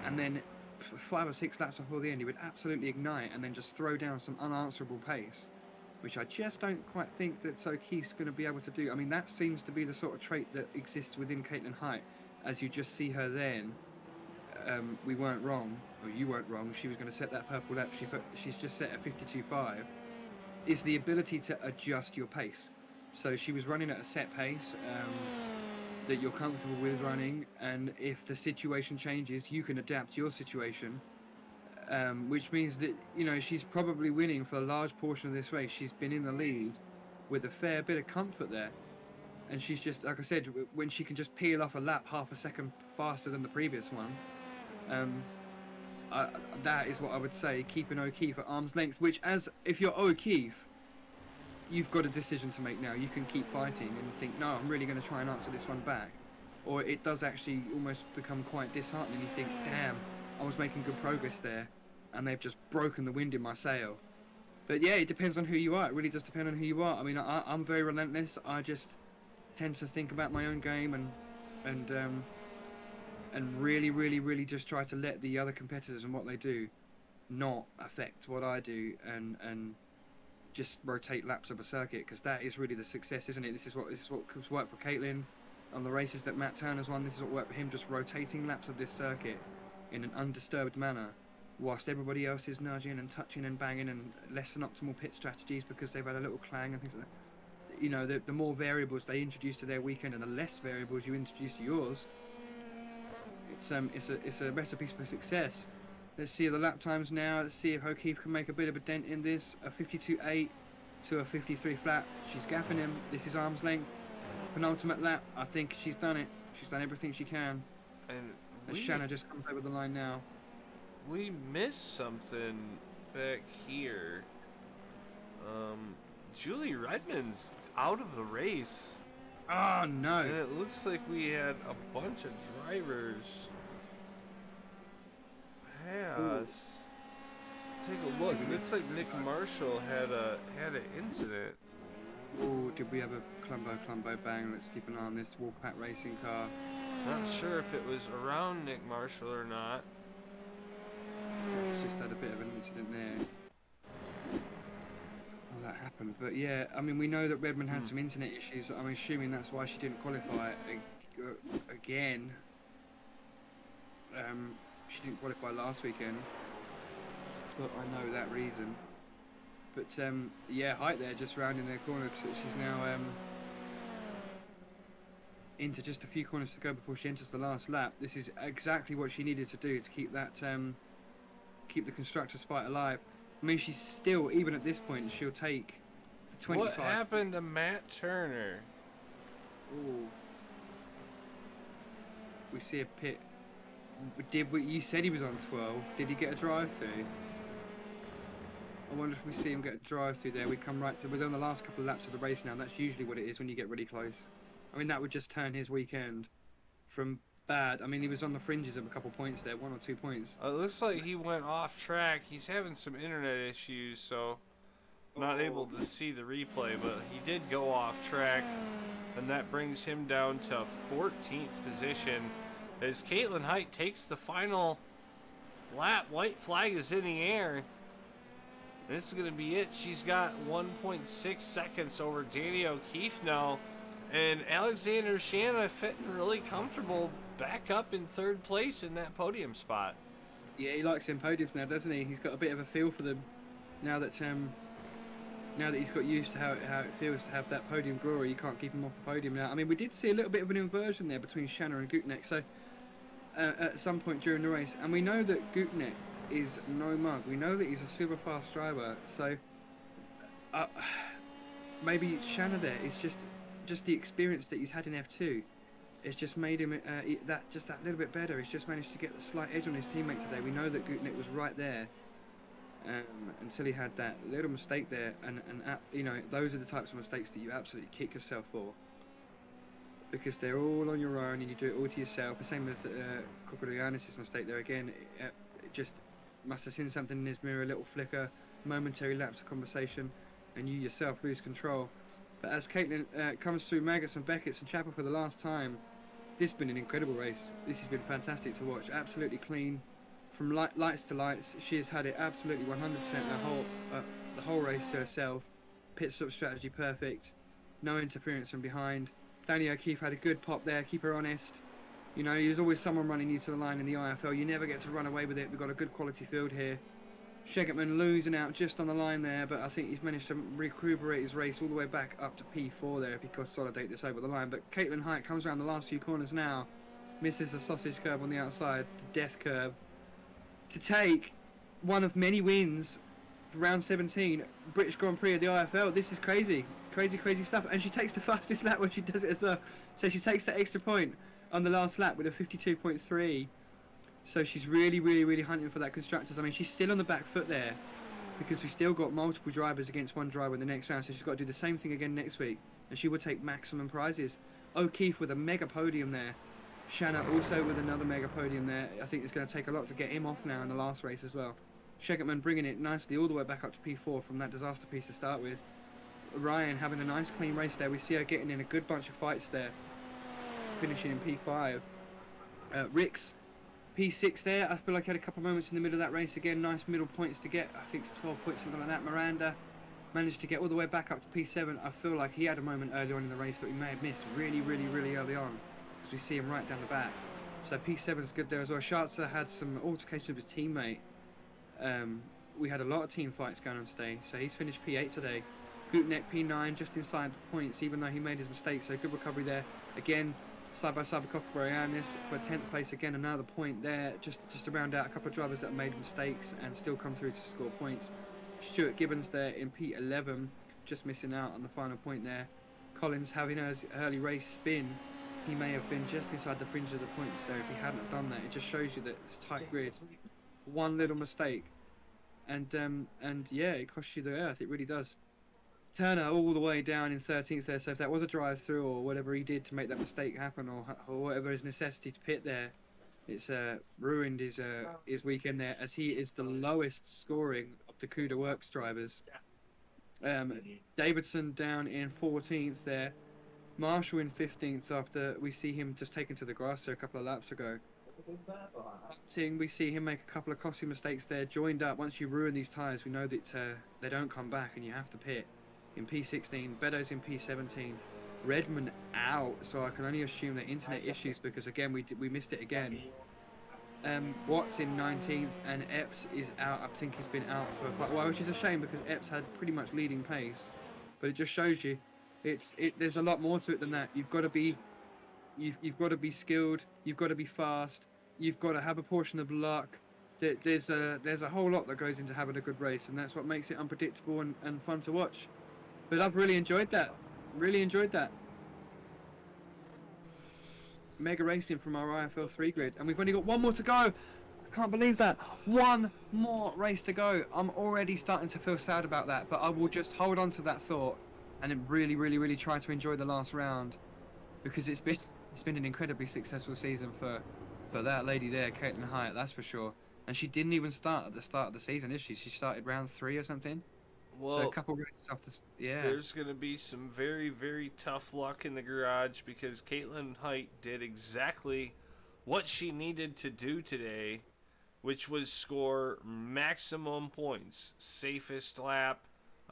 and then 5 or 6 laps before the end, he would absolutely ignite and then just throw down some unanswerable pace, which I just don't quite think that O'Keefe's going to be able to do. I mean, that seems to be the sort of trait that exists within Caitlin Height. As you just see her then, we weren't wrong, or you weren't wrong. She was going to set that purple lap. She's just set a 52.5. Is the ability to adjust your pace. So she was running at a set pace that you're comfortable with running, and if the situation changes, you can adapt your situation, which means that, she's probably winning for a large portion of this race. She's been in the lead with a fair bit of comfort there, and she's just, like I said, when she can just peel off a lap half a second faster than the previous one, that is what I would say, keeping O'Keefe at arm's length, which, if you're O'Keefe, you've got a decision to make now. You can keep fighting and think, no, I'm really going to try and answer this one back. Or it does actually almost become quite disheartening. You think, damn, I was making good progress there, and they've just broken the wind in my sail. But yeah, it depends on who you are. It really does depend on who you are. I mean, I'm very relentless. I just tend to think about my own game and really, really, really just try to let the other competitors and what they do not affect what I do, and just rotate laps of a circuit, because that is really the success, isn't it? This is what worked for Caitlin on the races that Matt Turner's won. This is what worked for him, just rotating laps of this circuit in an undisturbed manner, whilst everybody else is nudging and touching and banging, and less than optimal pit strategies because they've had a little clang and things like that. The more variables they introduce to their weekend and the less variables you introduce to yours, it's a recipe for success. Let's see the lap times now. Let's see if O'Keefe can make a bit of a dent in this. A 52.8 to a 53 flat. She's gapping him. This is arm's length. Penultimate lap. I think she's done it. She's done everything she can. And Shanna just comes over the line now. We missed something back here. Julie Redmond's out of the race. Oh no! And it looks like we had a bunch of drivers pass. Take a look. It looks like Nick Marshall had an incident. Oh, did we have a Clumbo bang? Let's keep an eye on this Warpack racing car. Not sure if it was around Nick Marshall or not. It's just had a bit of an incident there. Oh, that happened. But yeah, I mean, we know that Redmond had some internet issues. I'm assuming that's why she didn't qualify again. She didn't qualify last weekend. But I know that reason. But yeah, Height there just rounding their corner. So she's now into just a few corners to go before she enters the last lap. This is exactly what she needed to do to keep that keep the constructor spot alive. I mean, she's still, even at this point, she'll take the 25. What happened to Matt Turner? Ooh. We see a pit. You said he was on 12. Did he get a drive through? I wonder if we see him get a drive through there. We come right to within the last couple of laps of the race now. That's usually what it is when you get really close. I mean, that would just turn his weekend from bad. I mean, he was on the fringes of a couple points there, 1 or 2 points. It looks like he went off track. He's having some internet issues, so not able to see the replay, but he did go off track, and that brings him down to 14th position as Caitlin Height takes the final lap. White flag is in the air. This is going to be it. She's got 1.6 seconds over Danny O'Keefe now, and Alexander Shanna fitting really comfortable back up in 3rd place in that podium spot. Yeah, he likes them podiums now, doesn't he? He's got a bit of a feel for them now that he's got used to how it feels to have that podium glory. You can't keep him off the podium now. I mean, we did see a little bit of an inversion there between Shanna and Gutneck, so at some point during the race, and we know that Gutneck is no mug. We know that he's a super fast driver, so maybe Shanna there is just the experience that he's had in F2. It's just made him that little bit better. He's just managed to get the slight edge on his teammate today. We know that Gutneck was right there until he had that little mistake there, and you know, those are the types of mistakes that you absolutely kick yourself for, because they're all on your own and you do it all to yourself. The same with Kokodoyanis' mistake there again. It just must have seen something in his mirror, a little flicker, momentary lapse of conversation, and you yourself lose control. But as Caitlin comes through Maggots and Beckett's and Chapel for the last time, this has been an incredible race. This has been fantastic to watch. Absolutely clean, from lights to lights. She has had it absolutely 100% the whole race to herself. Pit stop strategy perfect. No interference from behind. Danny O'Keefe had a good pop there. Keep her honest. You know, there's always someone running you to the line in the IFL. You never get to run away with it. We've got a good quality field here. Shegetman losing out just on the line there, but I think he's managed to recuperate his race all the way back up to P4 there if he could consolidate this over the line. But Caitlin Height comes around the last few corners now, misses the sausage curve on the outside, the death curve, to take one of many wins for round 17, British Grand Prix of the IFL. This is crazy, crazy stuff. And she takes the fastest lap when she does it as well. So she takes that extra point on the last lap with a 52.3. So she's really hunting for that Constructors. I mean, she's still on the back foot there because we've still got multiple drivers against one driver in the next round. So she's got to do the same thing again next week, and she will take maximum prizes. O'Keefe with a mega podium there. Shanna also with another mega podium there. I think it's going to take a lot to get him off now in the last race as well. Shegetman bringing it nicely all the way back up to P4 from that disaster piece to start with. Ryan having a nice clean race there. We see her getting in a good bunch of fights there, finishing in P5. Ricks P6 there. I feel like he had a couple of moments in the middle of that race again. Nice middle points to get. I think it's 12 points, something like that. Miranda managed to get all the way back up to P7. I feel like he had a moment early on in the race that we may have missed really early on, as we see him right down the back. So P7 is good there as well. Scharzer had some altercation with his teammate. We had a lot of team fights going on today, so he's finished P8 today. Gutneck P9 just inside the points, even though he made his mistake, so good recovery there. Again, side by side with Kokobrianis for 10th place, again another point there, just to round out a couple of drivers that made mistakes and still come through to score points. Stuart Gibbons there in P11, just missing out on the final point there. Collins having his early race spin, he may have been just inside the fringe of the points there if he hadn't done that. It just shows you that it's tight grid. One little mistake, and yeah, it costs you the earth. It really does. Turner all the way down in 13th there. So if that was a drive-through or whatever he did to make that mistake happen, or whatever his necessity to pit there, it's ruined his weekend there, as he is the lowest scoring of the Cuda Works drivers. Davidson down in 14th there. Marshall in 15th after we see him just taken to the grass there a couple of laps ago. We see him make a couple of costly mistakes there. Joined up. Once you ruin these tyres, we know that they don't come back and you have to pit. In P16, Beddoes in P17. Redmond out, so I can only assume that internet issues, because again we missed it again. Watts in 19th, and Epps is out. I think he's been out for quite a while, which is a shame because Epps had pretty much leading pace. But it just shows you, there's a lot more to it than that. You've got to be skilled. You've got to be fast. You've got to have a portion of luck. There's a whole lot that goes into having a good race, and that's what makes it unpredictable and fun to watch. But I've really enjoyed that. Really enjoyed that. Mega racing from our IFL 3 grid, and we've only got one more to go. I can't believe that. One more race to go. I'm already starting to feel sad about that, but I will just hold on to that thought and then really try to enjoy the last round, because it's been an incredibly successful season for that lady there, Caitlin Hyatt, that's for sure. And she didn't even start at the start of the season, is she? She started round 3 or something. Well, so a couple races after, yeah. There's going to be some very tough luck in the garage, because Caitlin Haidt did exactly what she needed to do today, which was score maximum points. Safest lap,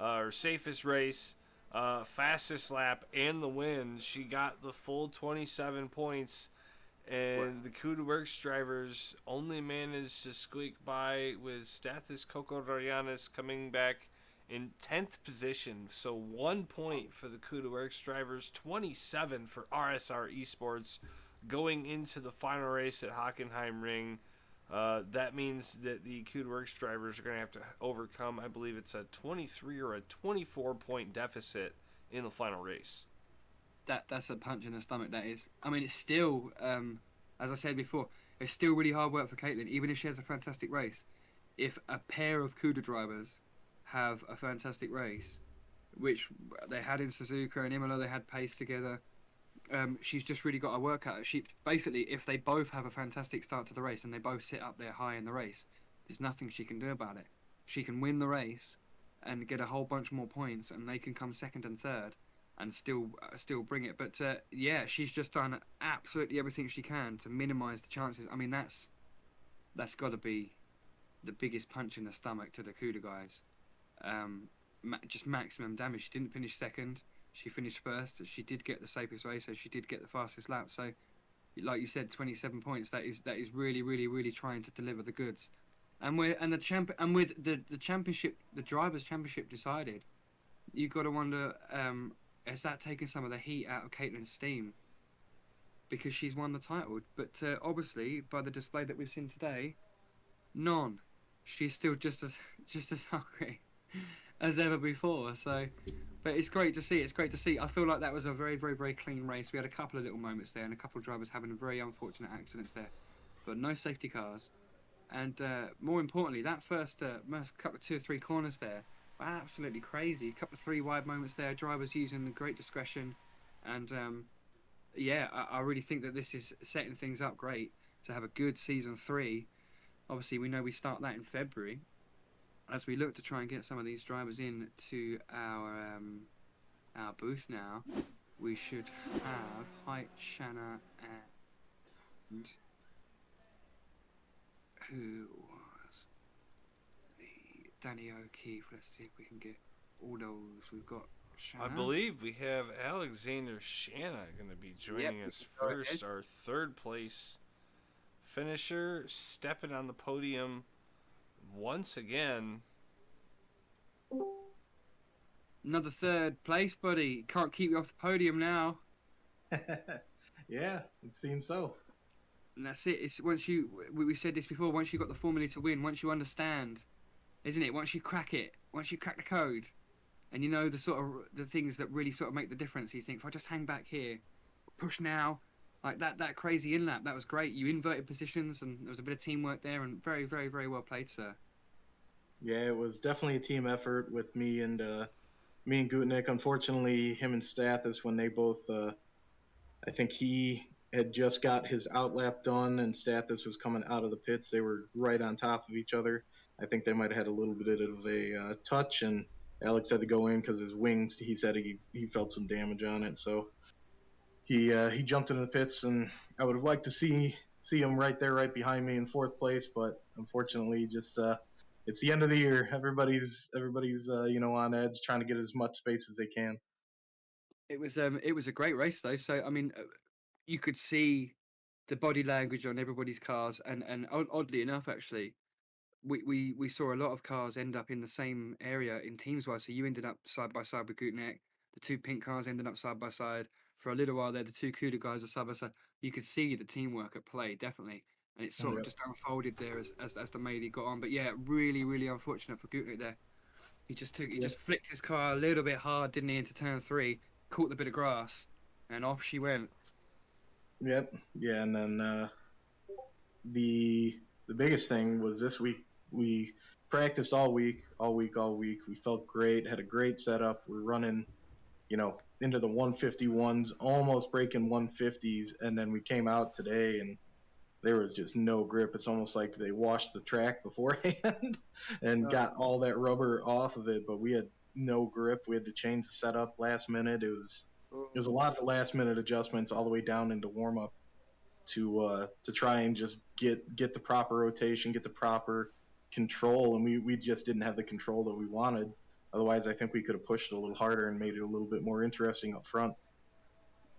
or safest race, fastest lap, and the win. She got the full 27 points, and the Cuda Works drivers only managed to squeak by, with Stathis Kokorayanis coming back in 10th position. So 1 point for the Cuda Works drivers, 27 for RSR Esports going into the final race at Hockenheim Ring. That means that the Cuda Works drivers are going to have to overcome, I believe it's a 23 or a 24 point deficit in the final race. That's a punch in the stomach, that is. I mean, it's still, as I said before, it's still really hard work for Caitlin, even if she has a fantastic race. If a pair of Cuda drivers have a fantastic race, which they had in Suzuka and Imola, they had pace together, she's just really got to work at it. She basically, if they both have a fantastic start to the race and they both sit up there high in the race, there's nothing she can do about it. She can win the race and get a whole bunch more points, and they can come second and third and still bring it. But yeah, she's just done absolutely everything she can to minimize the chances. I mean, that's got to be the biggest punch in the stomach to the Cuda guys. Just maximum damage. She didn't finish second. She finished first. She did get the safest race, so she did get the fastest lap. So, like you said, 27 points. That is really trying to deliver the goods. And with the championship, the drivers' championship decided, you've got to wonder, has that taken some of the heat out of Caitlin's steam? Because she's won the title, but obviously by the display that we've seen today, none. She's still just as hungry as ever before. So, but it's great to see. It's great to see. I feel like that was a very clean race. We had a couple of little moments there, and a couple of drivers having very unfortunate accidents there, but no safety cars. And more importantly, that first couple of 2 or 3 corners there were absolutely crazy. A couple of 3 wide moments there. Drivers using great discretion, and yeah, I really think that this is setting things up great to have a good season 3. Obviously, we know we start that in February. As we look to try and get some of these drivers in to our booth now, we should have Height, Shanna, and who was the Danny O'Keefe. Let's see if we can get all those. We've got Shanna. I believe we have Alexander Shanna going to be joining us first, our 3rd place finisher, stepping on the podium once again. Another 3rd place, buddy. Can't keep you off the podium now. Yeah, it seems so. And that's it. It's once we said this before, once you've got the formula to win, once you understand, isn't it? Once you crack it, once you crack the code, and you know the things that really sort of make the difference, you think, if I just hang back here, push now, like that crazy in-lap, that was great. You inverted positions, and there was a bit of teamwork there, and very well played, sir. Yeah, it was definitely a team effort with me and me and Gutnick. Unfortunately, him and Stathis, when they both, I think he had just got his outlap done, and Stathis was coming out of the pits. They were right on top of each other. I think they might have had a little bit of a touch, and Alex had to go in because his wings. He said he felt some damage on it, so he jumped into the pits, and I would have liked to see him right there, right behind me in fourth place, but unfortunately, just it's the end of the year. Everybody's on edge, trying to get as much space as they can. It was a great race though. So I mean, you could see the body language on everybody's cars, and oddly enough, actually, we saw a lot of cars end up in the same area in teams wise. So you ended up side by side with Gutnick. The two pink cars ended up side by side. For a little while there, the two Cuda guys are side by side. You could see the teamwork at play, definitely. And it sort of Yep. just unfolded there as the melee got on. But yeah, really, really unfortunate for Gutnick there. He Yep. just flicked his car a little bit hard, didn't he, into turn 3, caught the bit of grass, and off she went. Yep. Yeah, and then the biggest thing was this week we practiced all week, all week, all week. We felt great, had a great setup. We're running, into the 151s, almost breaking 150s, and then we came out today and there was just no grip. It's almost like they washed the track beforehand and Oh, got all that rubber off of it, but we had no grip. We had to change the setup last minute. It was a oh. lot of last minute adjustments all the way down into warm up to try and just get the proper rotation, get the proper control, and we just didn't have the control that we wanted. Otherwise, I think we could have pushed it a little harder and made it a little bit more interesting up front.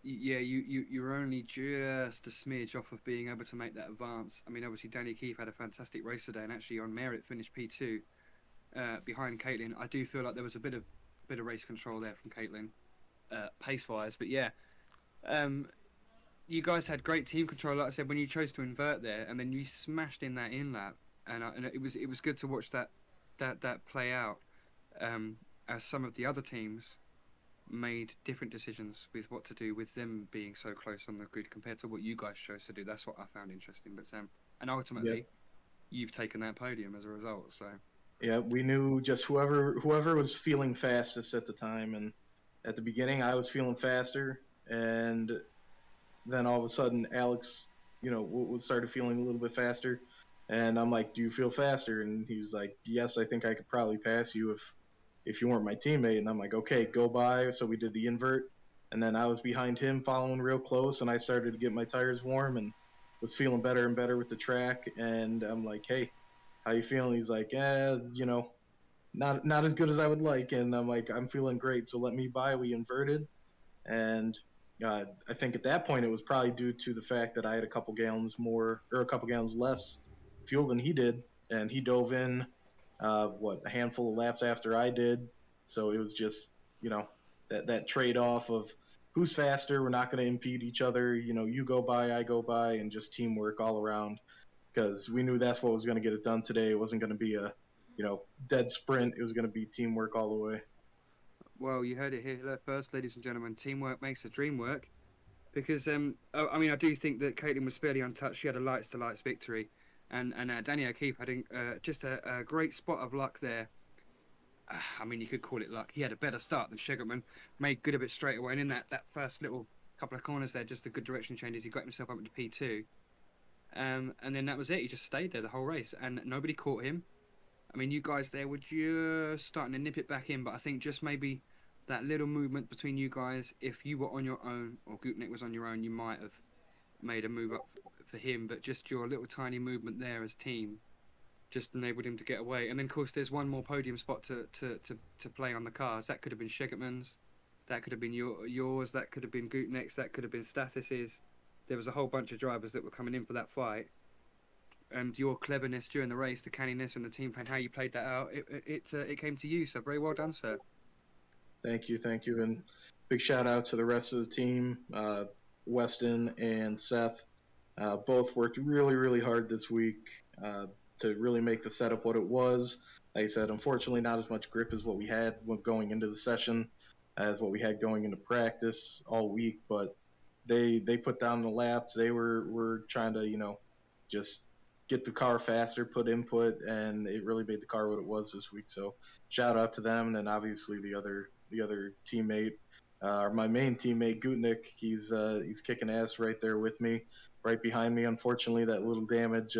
Yeah, you were only just a smidge off of being able to make that advance. I mean, obviously, Danny Keith had a fantastic race today, and actually on merit finished P2 behind Caitlin. I do feel like there was a bit of race control there from Caitlin, pace wise. But yeah, you guys had great team control. Like I said, when you chose to invert there, and then you smashed in that in lap, and it was good to watch that play out. As some of the other teams made different decisions with what to do with them being so close on the grid compared to what you guys chose to do. That's what I found interesting. But and Yep. ultimately, you've taken that podium as a result. So Yeah, we knew just whoever was feeling fastest at the time, and at the beginning I was feeling faster, and then all of a sudden Alex, started feeling a little bit faster, and I'm like, "Do you feel faster?" And he was like, "Yes, I think I could probably pass you if you weren't my teammate." And I'm like, "Okay, go by." So we did the invert, and then I was behind him, following real close, and I started to get my tires warm and was feeling better and better with the track. And I'm like, "Hey, how you feeling?" He's like, not as good as I would like." And I'm like, "I'm feeling great, so let me by." We inverted, and I think at that point it was probably due to the fact that I had a couple gallons more or a couple gallons less fuel than he did, and he dove in a handful of laps after I did. So it was just that trade off of who's faster. We're not going to impede each other. You go by, I go by, and just teamwork all around, because we knew that's what was going to get it done today. It wasn't going to be a dead sprint. It was going to be teamwork all the way. well, you heard it here first, ladies and gentlemen. Teamwork makes the dream work. Because I mean, I do think that Caitlin was fairly untouched. She had a lights to lights victory, and Danny O'Keefe had just a great spot of luck there. I mean, you could call it luck. He had a better start than Sugarman, made good of it straight away, and in that first little couple of corners there, just the good direction changes, he got himself up into P2, and then that was it. He just stayed there the whole race, and nobody caught him. I mean, you guys there were just starting to nip it back in, but I think just maybe that little movement between you guys, if you were on your own or Gutnick was on your own, you might have made a move up for him. But just your little tiny movement there as team just enabled him to get away. And then, of course, there's one more podium spot to play on the cars. That could have been Shegerman's. That could have been yours. That could have been Gutnick's. That could have been Stathis's. There was a whole bunch of drivers that were coming in for that fight. And your cleverness during the race, the canniness and the team plan, how you played that out, it came to you. So very well done, sir. Thank you, and big shout out to the rest of the team. Weston and Seth both worked really, really hard this week to really make the setup what it was. Like I said, unfortunately, not as much grip as what we had going into the session as what we had going into practice all week, but they put down the laps. They were trying to just get the car faster, put input, and it really made the car what it was this week. So shout out to them, and then obviously the other other teammate, or my main teammate Gutnick. He's kicking ass right there with me, right behind me. Unfortunately, that little damage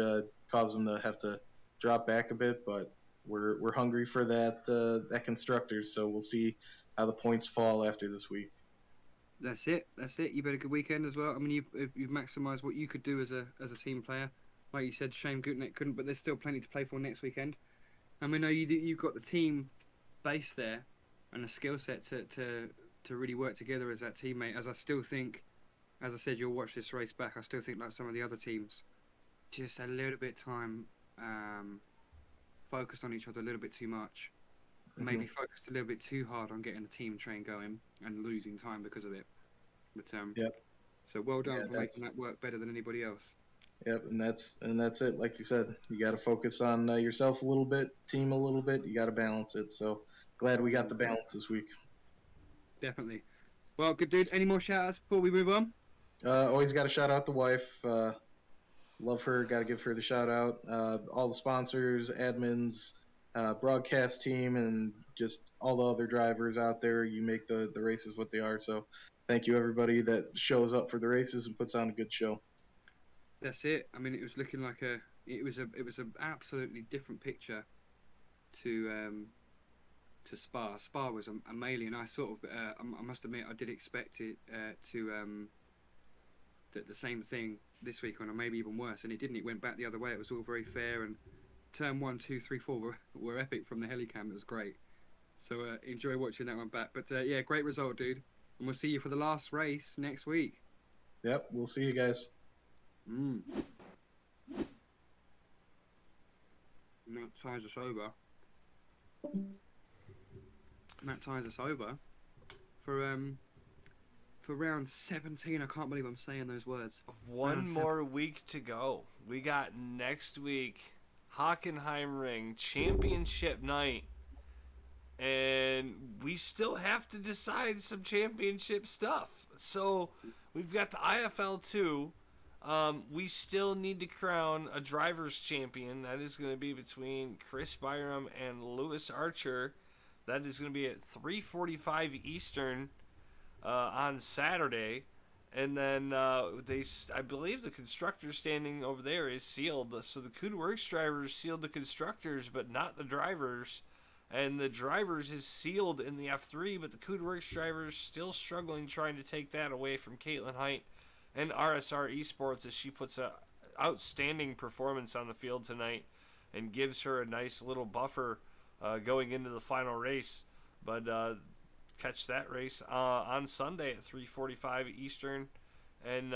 caused him to have to drop back a bit, but we're hungry for that constructors. So we'll see how the points fall after this week. That's it. That's it. You've had a good weekend as well. I mean, you've maximised what you could do as a team player. Like you said, shame Gutnick couldn't, but there's still plenty to play for next weekend. And we know you've got the team base there and the skill set to really work together as that teammate. As I still think, as I said, you'll watch this race back. I still think like some of the other teams, just a little bit time focused on each other a little bit too much. Maybe focused a little bit too hard on getting the team train going and losing time because of it. But Yep. So well done for making that work better than anybody else. Yep, and that's it. Like you said, you got to focus on yourself a little bit, team a little bit. You got to balance it. So glad we got the balance this week. Definitely. Well, good dude. Any more shout outs before we move on? Always got to shout out the wife. Love her. Got to give her the shout out. All the sponsors, admins, broadcast team, and just all the other drivers out there. You make the races what they are. So thank you everybody that shows up for the races and puts on a good show. That's it. I mean, it was looking like it was an absolutely different picture to Spa. Spa was amazing. I sort of I must admit I did expect it to the same thing this week on, or maybe even worse, and it didn't. It went back the other way. It was all very fair, and turn 1, 2, 3, 4 were epic from the helicam. It was great. So enjoy watching that one back. But yeah, great result, dude. And we'll see you for the last race next week. Yep, we'll see you guys. That ties us over. That ties us over for round 17. I can't believe I'm saying those words. One more week to go. We got next week, Hockenheimring Championship night. And we still have to decide some championship stuff. So we've got the IFL 2. We still need to crown a driver's champion. That is going to be between Chris Byram and Lewis Archer. That is going to be at 3:45 Eastern on Saturday. And then I believe the constructor standing over there is sealed. So the Cood Works drivers sealed the constructors, but not the drivers. And the drivers is sealed in the F3, but the Cood Works drivers still struggling trying to take that away from Caitlin Height and RSR Esports as she puts a outstanding performance on the field tonight and gives her a nice little buffer going into the final race. But catch that race on Sunday at 3:45 Eastern. And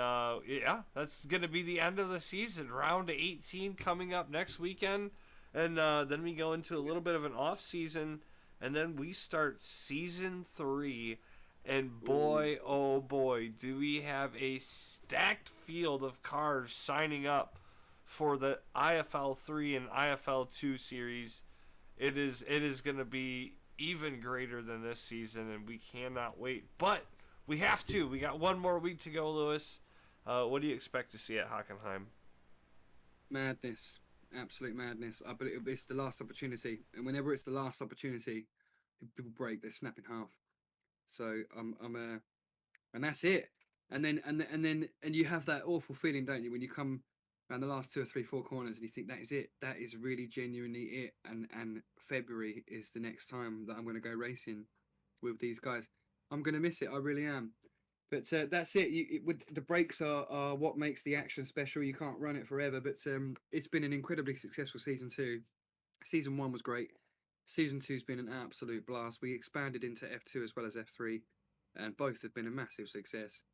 yeah, that's going to be the end of the season. Round 18 coming up next weekend. And then we go into a little bit of an off season. And then we start season 3. And boy, oh boy, do we have a stacked field of cars signing up for the IFL 3 and IFL 2 series. It is going to be even greater than this season, and we cannot wait. But we have to. We got one more week to go, Lewis. What do you expect to see at Hockenheim? Madness. Absolute madness. I believe it's the last opportunity. And whenever it's the last opportunity, people break, they snap in half. So and that's it. And then you have that awful feeling, don't you, when you come around the last 2 or 3, 4 corners and you think that is it. That is really genuinely it. And February is the next time that I'm going to go racing with these guys. I'm going to miss it. I really am. But that's it. With the breaks are what makes the action special. You can't run it forever. But it's been an incredibly successful season 2. Season 1 was great. Season 2's been an absolute blast. We expanded into F2 as well as F3, and both have been a massive success.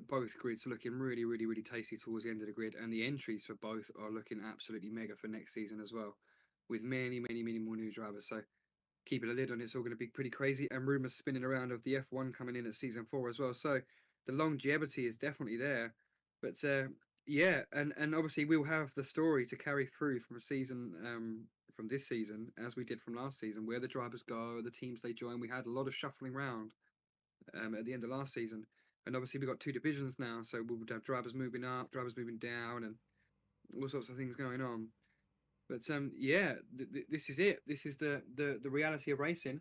Both grids looking really, really, really tasty towards the end of the grid, and the entries for both are looking absolutely mega for next season as well, with many, many, many more new drivers. So keeping a lid on it's all going to be pretty crazy, and rumours spinning around of the F1 coming in at season 4 as well. So the longevity is definitely there. But yeah, and obviously we'll have the story to carry through from from this season, as we did from last season, where the drivers go, the teams they join. We had a lot of shuffling around at the end of last season, and obviously we've got 2 divisions now, so we'll have drivers moving up, drivers moving down, and all sorts of things going on. But yeah, this is it. This is the reality of racing.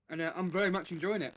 and I'm very much enjoying it.